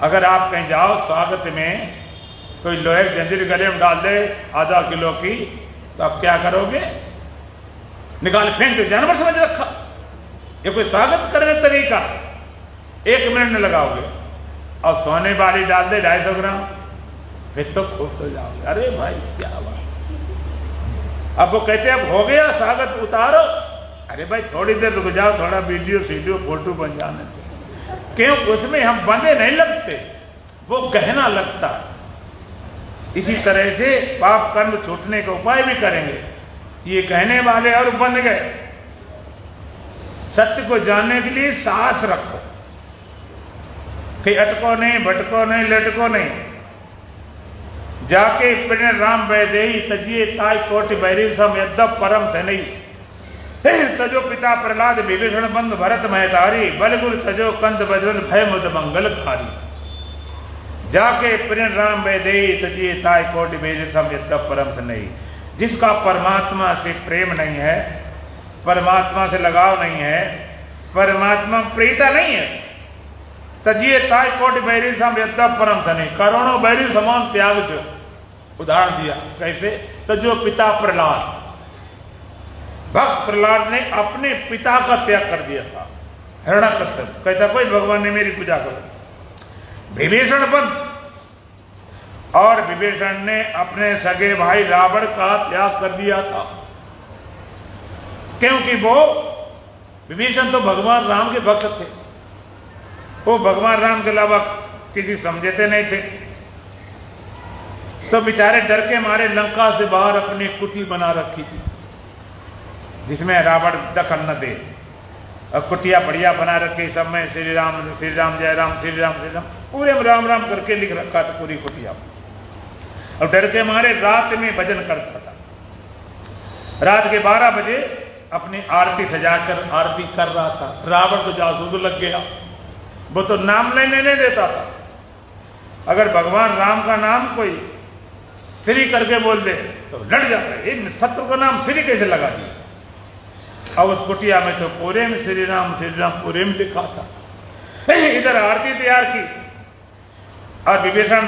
अगर आप कहीं जाओ स्वागत में, कोई लोहे की जंजीर गले में डाल दे आधा किलो की, तो आप क्या करोगे? निकाल फेंक दो, जानवर समझ रखा। ये कोई स्वागत करने का तरीका? 1 मिनट में लगाओगे। और सोने वाली डाल दे 250 ग्राम, फिर तो खुश हो जाओगे, अरे भाई क्या बात। अब वो कहते हैं अब हो गया स्वागत, उतारो। अरे भाई थोड़ी देर रुक जाओ, थोड़ा वीडियो सीडियो फोटो बन जाने दो। क्यों? उसमें हम बंधे नहीं लगते, वो गहना लगता है। इसी तरह से पाप कर्म छूटने का उपाय भी करेंगे। ये कहने वाले और बन गए। सत्य को जानने के लिए साहस रखो कि अटको नहीं, भटको नहीं, लटको नहीं। जाके प्रण राम वैदेही तजिए ताई कोटि बैरी सम यद्यप परम से नहीं। तजो पिता प्रहलाद विभीषण बंद भरत महतारी, बलगुरु तजो कंद बजरन भय मुद मंगल खारी। जाके प्रण राम वैदेही तजिए ताई कोटि बैरी सम यद्यप परम से नहीं। जिसका परमात्मा से प्रेम नहीं है, परमात्मा से लगाव नहीं है, परमात्मा प्रीता नहीं है, तजिए ताई कोटि बैरी सम यद्यप परम से नहीं। करोड़ों बैरी समान त्याग दो। उदाहरण दिया कैसे? तो जो पिता प्रहलाद, भक्त प्रहलाद ने अपने पिता का त्याग कर दिया था। हिरण्यकश्यप कहता कोई भगवान ने मेरी पूजा करो। विभीषण बंद, और विभीषण ने अपने सगे भाई रावण का त्याग कर दिया था, क्योंकि वो विभीषण तो भगवान राम के भक्त थे, वो भगवान राम के अलावा किसी समझते नहीं थे। तो बेचारे डर के मारे लंका से बाहर अपनी कुटी बना रखी थी, जिसमें रावण दखल न दे, और कुटिया बढ़िया बना रखी। सब में श्री राम जय राम, श्री राम पूरे में राम राम करके लिख रखा था पूरी कुटिया। और डर के मारे रात में भजन करता था। रात के 12 बजे अपनी आरती सजाकर आरती कर रहा था। रावण को जासूस लग गया, वो तो नाम लेने नहीं देता था। अगर भगवान राम का नाम कोई श्री करके बोल दे तो लड़ जाता है। इन शत्रु का नाम श्री कैसे लगा दिया? और उस कुटिया में तो पूरे में श्री राम पूरे में लिखा था। इधर आरती तैयार की और विभीषण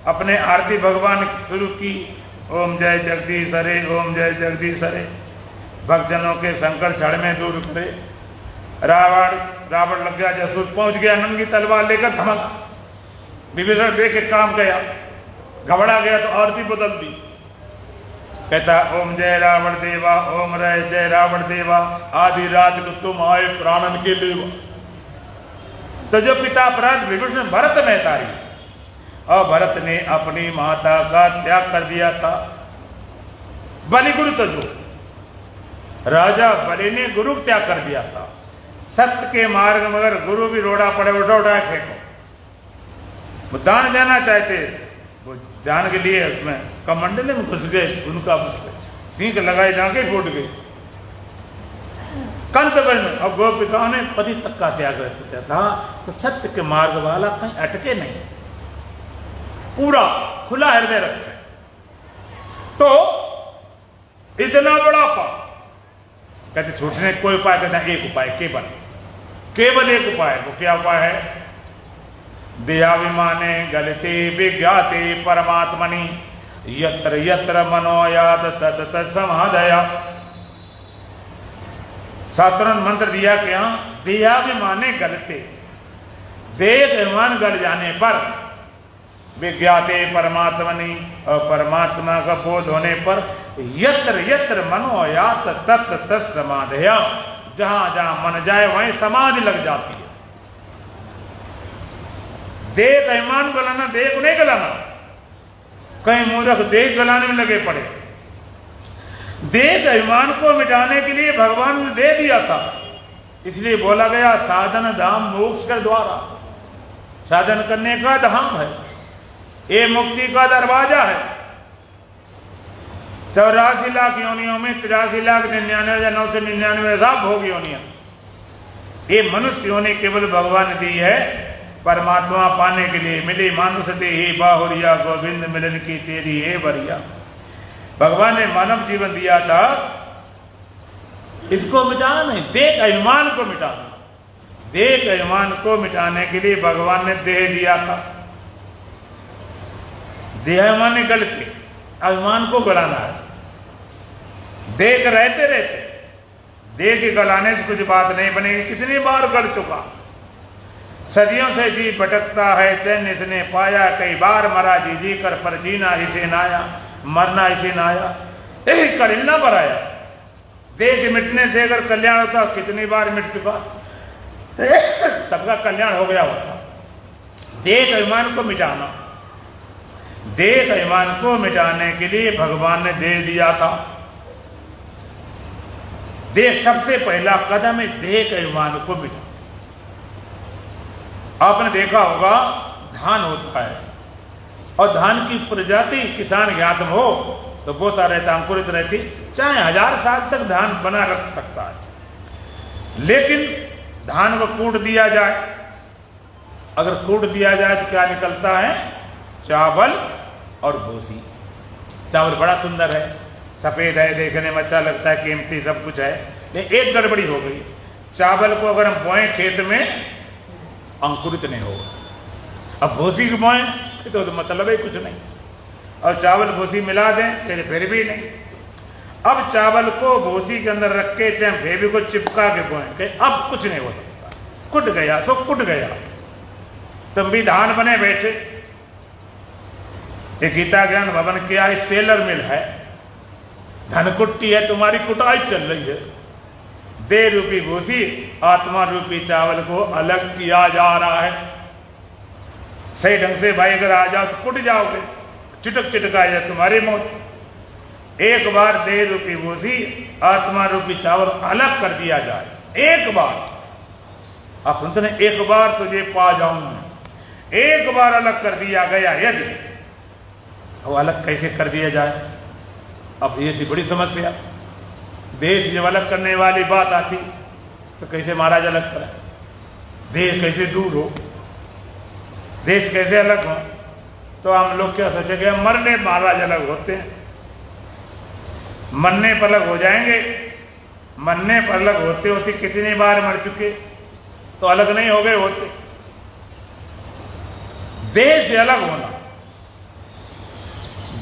अपने आरती भगवान शुरू की। ओम जय जगदीश हरे, ओम जय जगदीश हरे, भक्तजनों के संकट क्षण में दूर करे। रावण लग गया, जासूस पहुंच गया, नंगी तलवार लेकर धमका। विभीषण देख के काम गया, घबरा गया तो आरती बदल दी। कहता ओम जय रावण देवा, ओम जय रावण देवा, आदि रात को तुम आए प्राणन के लेवा। तो जो पिता अपराध विभीषण भरत महतारी, और भरत ने अपनी माता का त्याग कर दिया था। बलि गुरु तो जो राजा बलि ने गुरु त्याग कर दिया था। सत्य के मार्ग में अगर गुरु भी रोड़ा पड़े उठाए फेंको। वो दान देना चाहते, वो जान के लिए उसमें कमंडल में घुस गए, उनका सींग लगाई जाके फूट गई। कंतबल में और गोपिकाओं ने पति तक का त्याग कर दिया था। तो सत्य के मार्ग वाला कहीं अटके नहीं, पूरा खुला हृदय रखे। तो इतना बड़ा पाप कहते छूटने कोई उपाय? कहते एक उपाय, केवल एक उपाय। वो क्या उपाय है? देहाभिमाने गलते विज्ञाते परमात्मनि, यत्र यत्र मनोयाद तत तत् समाधया। शास्त्रों ने मंत्र दिया कि हाँ, देहाभिमाने गलते, देह अभिमान गल जाने पर, विज्ञाते परमात्मनि, और परमात्मा का बोध होने पर, यत्र यत्र मनोयात तत् तत् समाधया, जहां जहां मन जाए वहीं समाधि लग जाती है। देह का ईमान गलाना, देह को नहीं गलाना। कई मूर्ख देह गलाने में लगे पड़े। देह का ईमान को मिटाने के लिए भगवान ने दे दिया था, इसलिए बोला गया साधन धाम मोक्ष के द्वारा। साधन करने का धाम है, ये मुक्ति का दरवाजा है। 84 लाख योनियों में 83,99,999 भोग योनियां, ये मनुष्य योनि केवल भगवान ने दी है परमात्मा पाने के लिए। मिली मानुष दे ही बाहुरिया, गोविंद मिलन की तेरी है बरिया। भगवान ने मानव जीवन दिया था, इसको मिटाना नहीं, देह अभिमान को मिटाना। देह अभिमान को मिटाने के लिए भगवान ने देह दिया था। देह अभिमान ने गलती, अभिमान को गलाना है। देह रहते रहते देह के गलाने से कुछ बात नहीं बनेगी। कितनी बार गल चुका, सदियों से जी भटकता है, चैन इसने पाया, कई बार मरा जी जी कर, पर जीना इसे नाया, मरना इसे नाया। कलिल ना बराया। देह के मिटने से अगर कल्याण होता, कितनी बार मिट चुका, सबका कल्याण हो गया होता। देह अभिमान को मिटाना, देह अभिमान को मिटाने के लिए भगवान ने दे दिया था। देह सबसे पहला कदम है, देह अभिमान को मिटाना। आपने देखा होगा धान होता है, और धान की प्रजाति किसान ज्ञात हो तो बोता रहता, अंकुरित रहती, चाहे 1000 साल तक धान बना रख सकता है। लेकिन धान को कूट दिया जाए, अगर कूट दिया जाए तो क्या निकलता है? चावल और भूसी। चावल बड़ा सुंदर है, सफेद है, देखने में अच्छा लगता है, कीमती सब कुछ है। लेकिन एक गड़बड़ी हो गई, चावल को अगर हम बोएं खेत में, अंकुरित नहीं होगा। अब भूसी को बोएं तो मतलब ही कुछ नहीं, और चावल भूसी मिला दें तो फिर भी नहीं। अब चावल को भूसी के अंदर रख के चाहे भेबी को चिपका के बोएं, अब कुछ नहीं हो सकता, कुट गया सो कुट गया। तुम भी धान बने बैठे, ये गीता ज्ञान भवन क्या है? सेलर मिल है, धन कुट्टी है, तुम्हारी कुटाई चल रही है। देह रूपी भूसी, आत्मा रूपी चावल को अलग किया जा रहा है। सही ढंग से भाई अगर आ जाओ तो कुट जाओगे, चिटक चिटका जाए तुम्हारी मौत। एक बार देह रूपी भूसी, आत्मा रूपी चावल अलग कर दिया जाए, एक बार। आप सुनते हैं, एक बार तुझे पा जाऊं, एक बार अलग कर दिया गया। यदि वो अलग कैसे कर दिया जाए? अब ये थी बड़ी समस्या। देश जब अलग करने वाली बात आती तो कैसे महाराज अलग करें? देश कैसे दूर हो, देश कैसे अलग हो? तो हम लोग क्या सोचेंगे, मरने महाराज अलग होते हैं, मरने पर अलग हो जाएंगे। मरने पर अलग होते होते कितनी बार मर चुके, तो अलग नहीं हो गए होते। देश से अलग होना,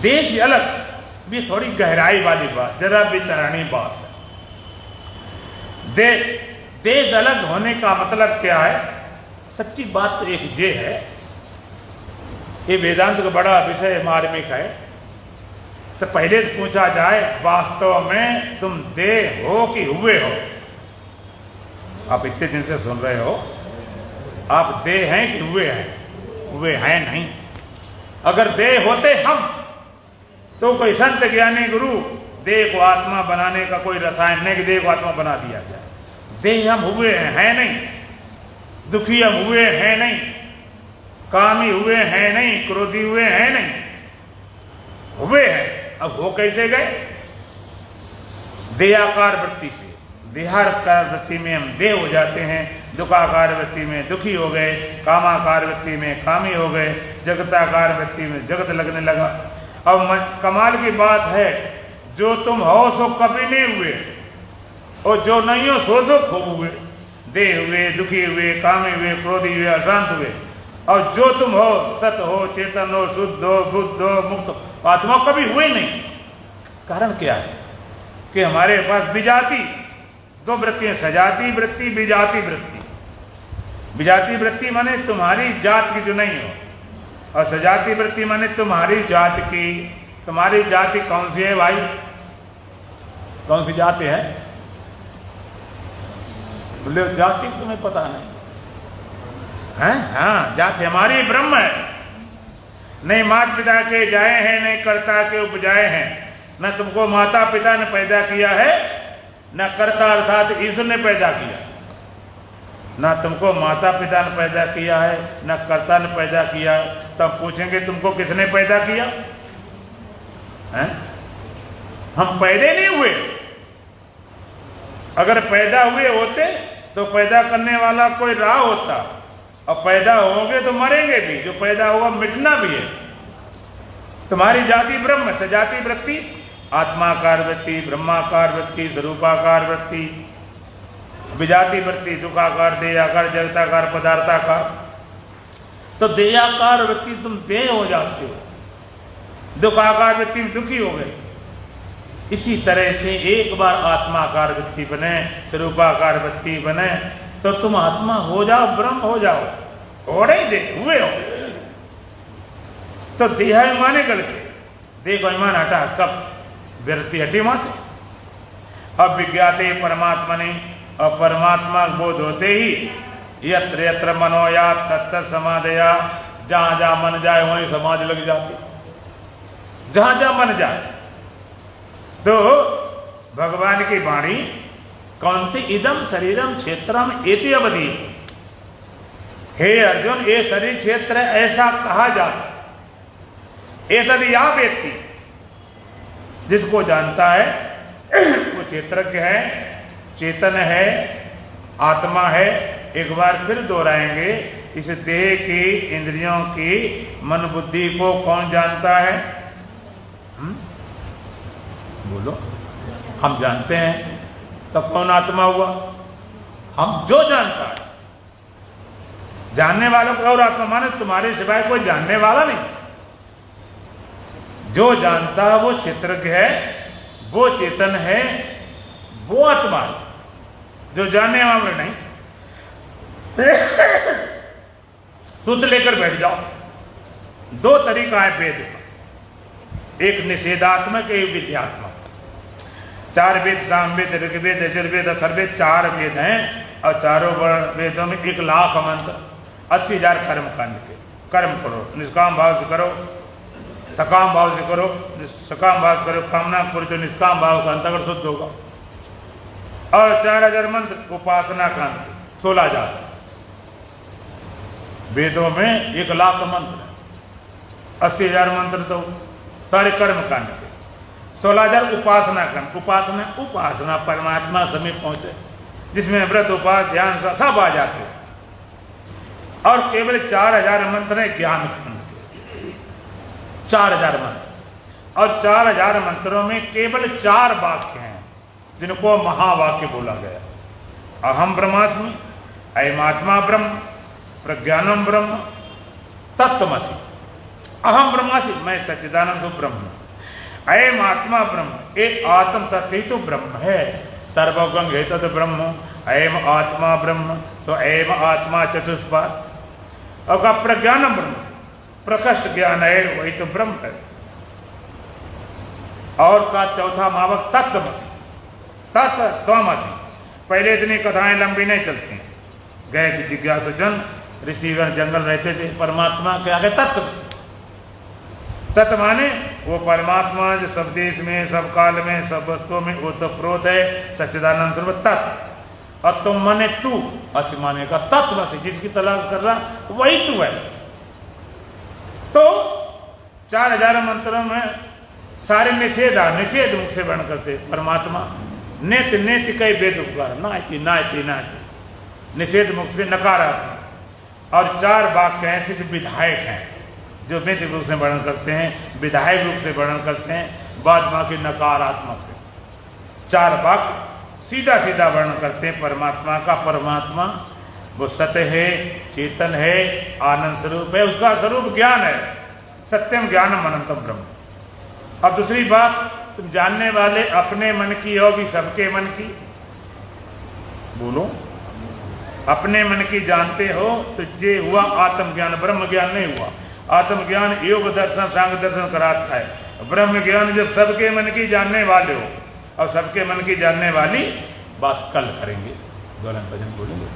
देश से अलग भी थोड़ी गहराई वाली बात, जरा विचारणी बात है। देश अलग होने का मतलब क्या है? सच्ची बात तो एक ये है, ये वेदांत का बड़ा विषय मार्मिक है। से पहले तो पूछा जाए, वास्तव में तुम देह हो कि हुए हो? आप इतने दिन से सुन रहे हो, आप देह हैं कि हुए हैं? हुए हैं नहीं। अगर देह होते हम, तो कोई संत ज्ञानी गुरु देह को आत्मा बनाने का कोई रसायन नहीं कि देह को आत्मा बना दिया जाए। देह हम हुए हैं नहीं, दुखी हम हुए हैं नहीं, कामी हुए हैं नहीं, क्रोधी हुए हैं नहीं, हुए हैं। अब हो कैसे गए? देहाकार वृत्ति से। देहाकार वृत्ति में हम देह हो जाते हैं, दुखाकार वृत्ति में दुखी हो गए, कामाकार वृत्ति में कामी हो गए, जगताकार वृत्ति में जगत लगने लगा। अब कमाल की बात है, जो तुम हो सो कभी नहीं हुए, और जो नहीं हो सो खूब हुए। देह हुए, दुखी हुए, कामी हुए, क्रोधी हुए, अशांत हुए। और जो तुम हो, सत हो, चेतन हो, शुद्ध हो, बुद्ध हो, मुक्त हो, आत्मा कभी हुए नहीं। कारण क्या है? कि हमारे पास विजाति दो वृत्तियां, सजाति वृत्ति, विजाति वृत्ति। विजाति वृत्ति माने तुम्हारी जात की जो नहीं हो, और सजाति वृत्ति माने तुम्हारी जात की। तुम्हारी जाति कौन सी है भाई? कौन सी जाति है? बोले जाति तुम्हें पता नहीं है? हाँ, जाति हमारी ब्रह्म है। नहीं माता पिता के जाए हैं, नहीं कर्ता के उपजाए हैं। न तुमको माता पिता ने पैदा किया है, न कर्ता अर्थात ईश्वर ने पैदा किया। न तुमको माता पिता ने पैदा किया है, न कर्ता ने पैदा किया है। तब पूछेंगे तुमको किसने पैदा किया है? हम पैदा नहीं हुए। अगर पैदा हुए होते तो पैदा करने वाला कोई राह होता, और पैदा होंगे तो मरेंगे भी, जो पैदा हुआ मिटना भी है। तुम्हारी जाति ब्रह्म, सजाति वृत्ति, आत्माकार वृत्ति, ब्रह्माकार वृत्ति, स्वरूपाकार वृत्ति, विजाति वृत्ति, दुखाकार, देहाकार, जगताकार, पदार्थाकार। तो देहाकार वृत्ति तुम देह हो जाते हो, दुखाकार वृत्ति में दुखी हो गए। इसी तरह से एक बार आत्माकार वृत्ति बने, स्वरूपाकार वृत्ति बने, तो तुम आत्मा हो जाओ, ब्रह्म हो जाओ। हो नहीं दे हुए हो तो देहाभिमानी गलती, देह अभिमान हटा कब? वृत्ति हटी वहां से। अब विज्ञाते परमात्मा ने, और परमात्मा बोध होते ही यत्र यत्र मनोया तत्र समाधया, जहां जहां मन जाए वहीं समाधि लग जाती, जहां जहां मन जाए। तो भगवान की वाणी कौन थी? इदम शरीरम क्षेत्रम एति अवधीत। हे अर्जुन, ये शरीर क्षेत्र ऐसा कहा जाता। एतद या व्यक्ति, जिसको जानता है वो क्षेत्रज्ञ है, चेतन है, आत्मा है। एक बार फिर दोहराएंगे, इस देह की, इंद्रियों की, मन बुद्धि को कौन जानता है? बोलो। हम जानते हैं, तब कौन आत्मा हुआ? हम जो जानता है। जानने वालों को और आत्मा माने, तुम्हारे सिवाय कोई जानने वाला नहीं। जो जानता है वो क्षेत्रज्ञ है, वो चेतन है, वो आत्मा है। जो जानने वाले नहीं, शुद्ध लेकर बैठ जाओ। दो तरीका है वेद का, एक निषेधात्मक, एक विद्यात्मक। 4 वेद, सामवेद, ऋग्वेद, यजुर्वेद, अथर्ववेद, 4 वेद हैं, और चारों वेदों में 1,00,000 मंत्र, 80,000 कर्म कांड के। कर्म करो, निष्काम भाव से करो, सकाम भाव से करो, सकाम भाव से करो, कामना करो, जो निष्काम भाव का अंतर्गत शुद्ध होगा। और 4,000 मंत्र उपासना कांड के, 16,000 वेदों में 1,00,000 मंत्र, 80,000 मंत्र तो सारे कर्म कांड के, 16,000 उपासना कांड। उपासना, उपासना परमात्मा समीप पहुंचे, जिसमें व्रत, उपास, ध्यान सब आ जाते। और केवल 4,000 मंत्र है ज्ञान खंड के, 4,000 मंत्र। और 4,000 मंत्रों में केवल 4 वाक्य हैं जिनको महावाक्य बोला गया। अहम ब्रह्मास्मि, अयमात्मा ब्रह्म, प्रज्ञानम ब्रह्म, तत्त्वमसि। अहम ब्रह्मास्मि, मैं सच्चिदानंद ब्रह्म। अयम आत्मा ब्रह्म, एक आत्म तत्व ही तो ब्रह्म है। सर्वगम है तद ब्रह्म, अयम आत्मा ब्रह्म, सो अयम आत्मा चतुष्पाद। और का प्रज्ञानम ब्रह्म, प्रकष्ट ज्ञान है, वही तो ब्रह्म है। और का चौथा मावक तत्त्वमसि, तत्त्वमसि। पहले इतनी कथाएं लंबी नहीं चलती। गए जिज्ञासु जन, ऋषिगण जंगल रहते थे, परमात्मा के आगे तत्त्वमसि। तत्व माने वो परमात्मा जो सब देश में, सब काल में, सब वस्तुओं में ओतप्रोत है, सच्चिदानंद सर्व तत्व। और तुम माने तू, असि माने का तत्वमसि, जिसकी तलाश कर रहा वही तू है। तो 4,000 मंत्रों में सारे निषेध मुख से वर्ण करते। परमात्मा नेति नेति कई वेद उपकार, नायति नायति नायति, निषेध मुख से नकारात्मक। और 4 वाक्य ऐसे जो विधायक हैं, जो वेद रूप से वर्णन करते हैं, विधायक रूप से वर्णन करते हैं, बाद बाकी नकारात्मक से। 4 वाक्य सीधा सीधा वर्णन करते हैं परमात्मा का। परमात्मा वो सत्य है, चेतन है, आनंद स्वरूप है, उसका स्वरूप ज्ञान है। सत्यम ज्ञानम अनंतम ब्रह्म। अब दूसरी बात, तुम जानने वाले अपने मन की होगी, सबके मन की? बोलो। अपने मन की जानते हो तो ये हुआ आत्मज्ञान, ब्रह्म ज्ञान नहीं हुआ। आत्मज्ञान योग दर्शन, सांग दर्शन कराता है। ब्रह्म ज्ञान जब सबके मन की जानने वाले हो, और सबके मन की जानने वाली बात कल करेंगे। दोनों भजन बोलेंगे।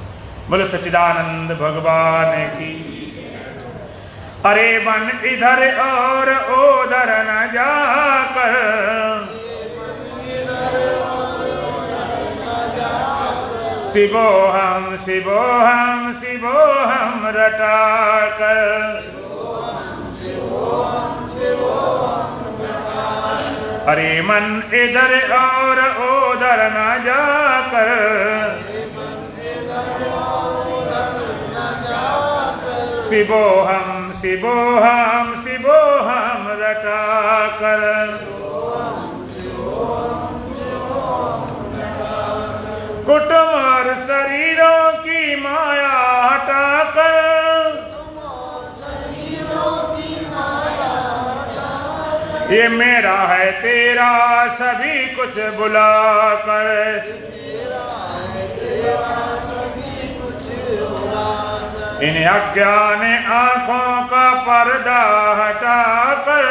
बोले सच्चिदानंद भगवान की। अरे मन इधर और उधर न जाकर, शिवोहम शिवोहम शिवोहम रटाकर, अरे मन इधर और उधर न जाकर, शिवोहम शिवोहम शिवोहम रटा कर, कुटुंब और शरीरों की माया हटाकर, ये मेरा है तेरा सभी कुछ बुला कर, इन अज्ञान आंखों का पर्दा हटा कर,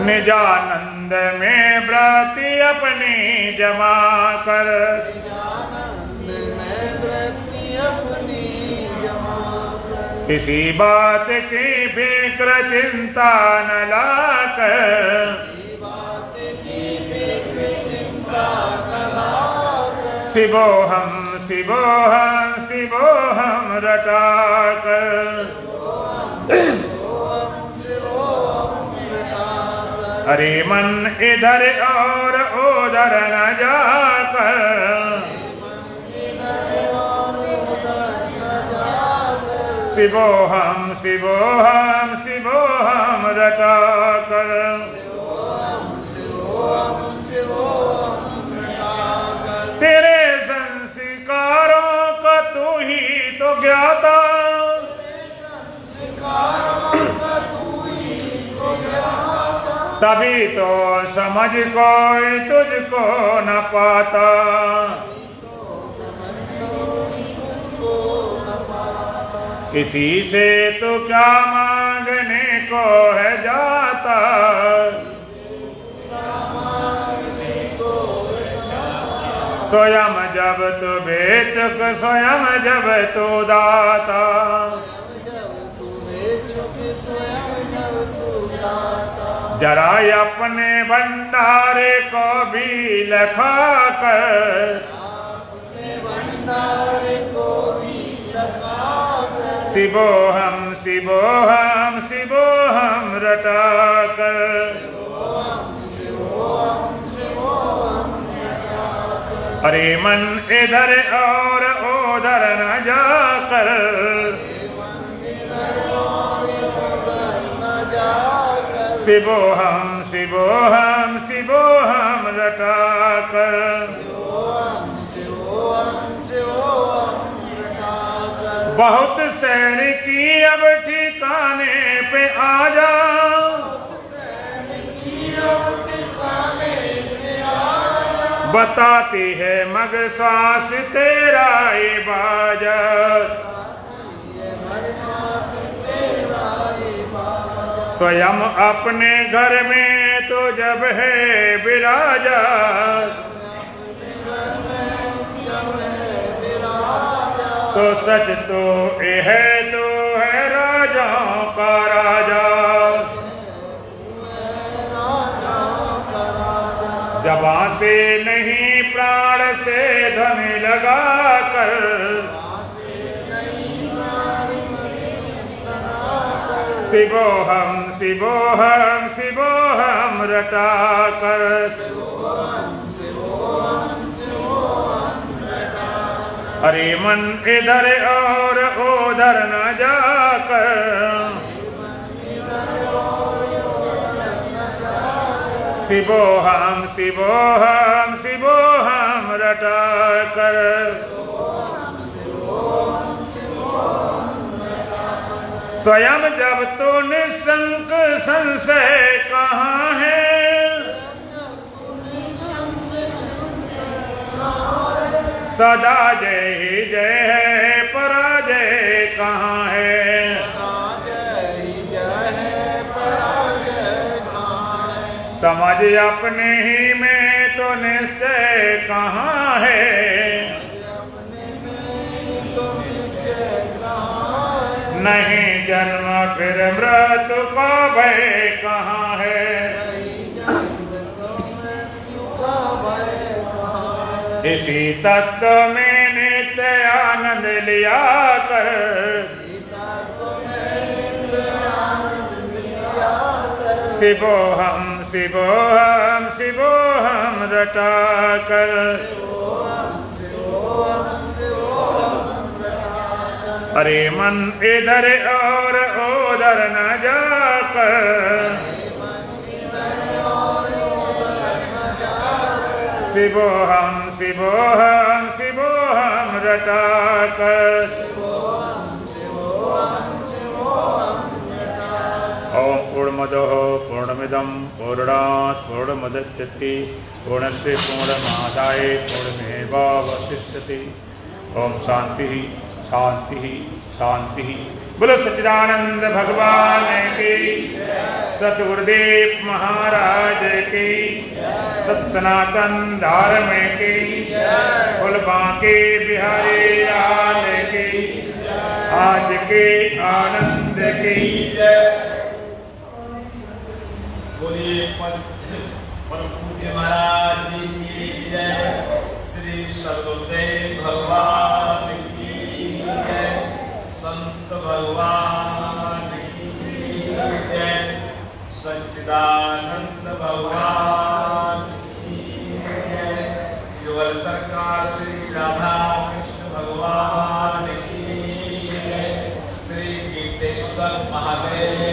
निजानंद में व्रति अपनी जमा कर, किसी बात की फिक्र चिंता न लाकर, शिवोहम शिवोहम शिवोहम रटा कर, अरे मन इधर और उधर न जाकर, शिवोहम शिवोहम शिवोहम रटा कर, तेरे संस्कारों का तू ही तो ज्ञाता, तभी तो समझ कोई तुझको न पाता, किसी से तो क्या मांगने को है जाता, स्वयं जब तू बेचुक स्वयं जब तू दाता, जरा अपने भंडारे को भी लखा कर, शिवोहम शिवोहम शिवोहम रटा कर, अरे मन इधर और उधर न जाकर, शिवोहम शिवोहम शिवोहम रटा कर, बहुत सैर की अब ठिकाने पे आ जा, बताती है मग श्वास तेरा इबादत, स्वयं अपने घर में तो जब है विराजा, तो सच तो यह तो है राजाओं का राजा, ज़बां से नहीं प्राण से ध्वनि लगा कर, शिवोहम शिवोहम शिवोहम रटा कर, अरे मन इधर और उधर न जाकर, शिवोहम शिवोहम शिवोहम रटा कर, स्वयं जब तो निशंक संशय कहाँ है, सदा जय ही जय है पराजय कहाँ है, समझ अपने ही में तो निश्चय कहाँ है, नहीं जन्म फिर मृत्यु का भय कहाँ है, इसी तत्व में नित्य आनंद लिया कर, शिवोहम शिवोहम शिवोहम रटा कर अरे मन इधर और उधर न जाकर शिवोहम शिवोहम शिवोहम रटा कर ओम पूर्णमदः पूर्णमिदं पूर्णात् पूर्णमुदच्यते पूर्णस्य पूर्णमादाय पूर्णमेवावशिष्यते। ओम शांति शांति शांति। बोलो सच्चिदानंद भगवान की, सतगुरुदेव महाराज की, सत सनातन धर्म की, बोल बांके बिहारी लाल की, आज के आनंद की। बोलिए परम पूज्य महाराज जी की जय। श्री सद्गुरुदेव भगवान की जय। संत भगवान की जय। सच्चिदानंद भगवान की जय। युगल सरकार श्री राधा कृष्ण भगवान की जय। श्री गीतेश्वर महादेव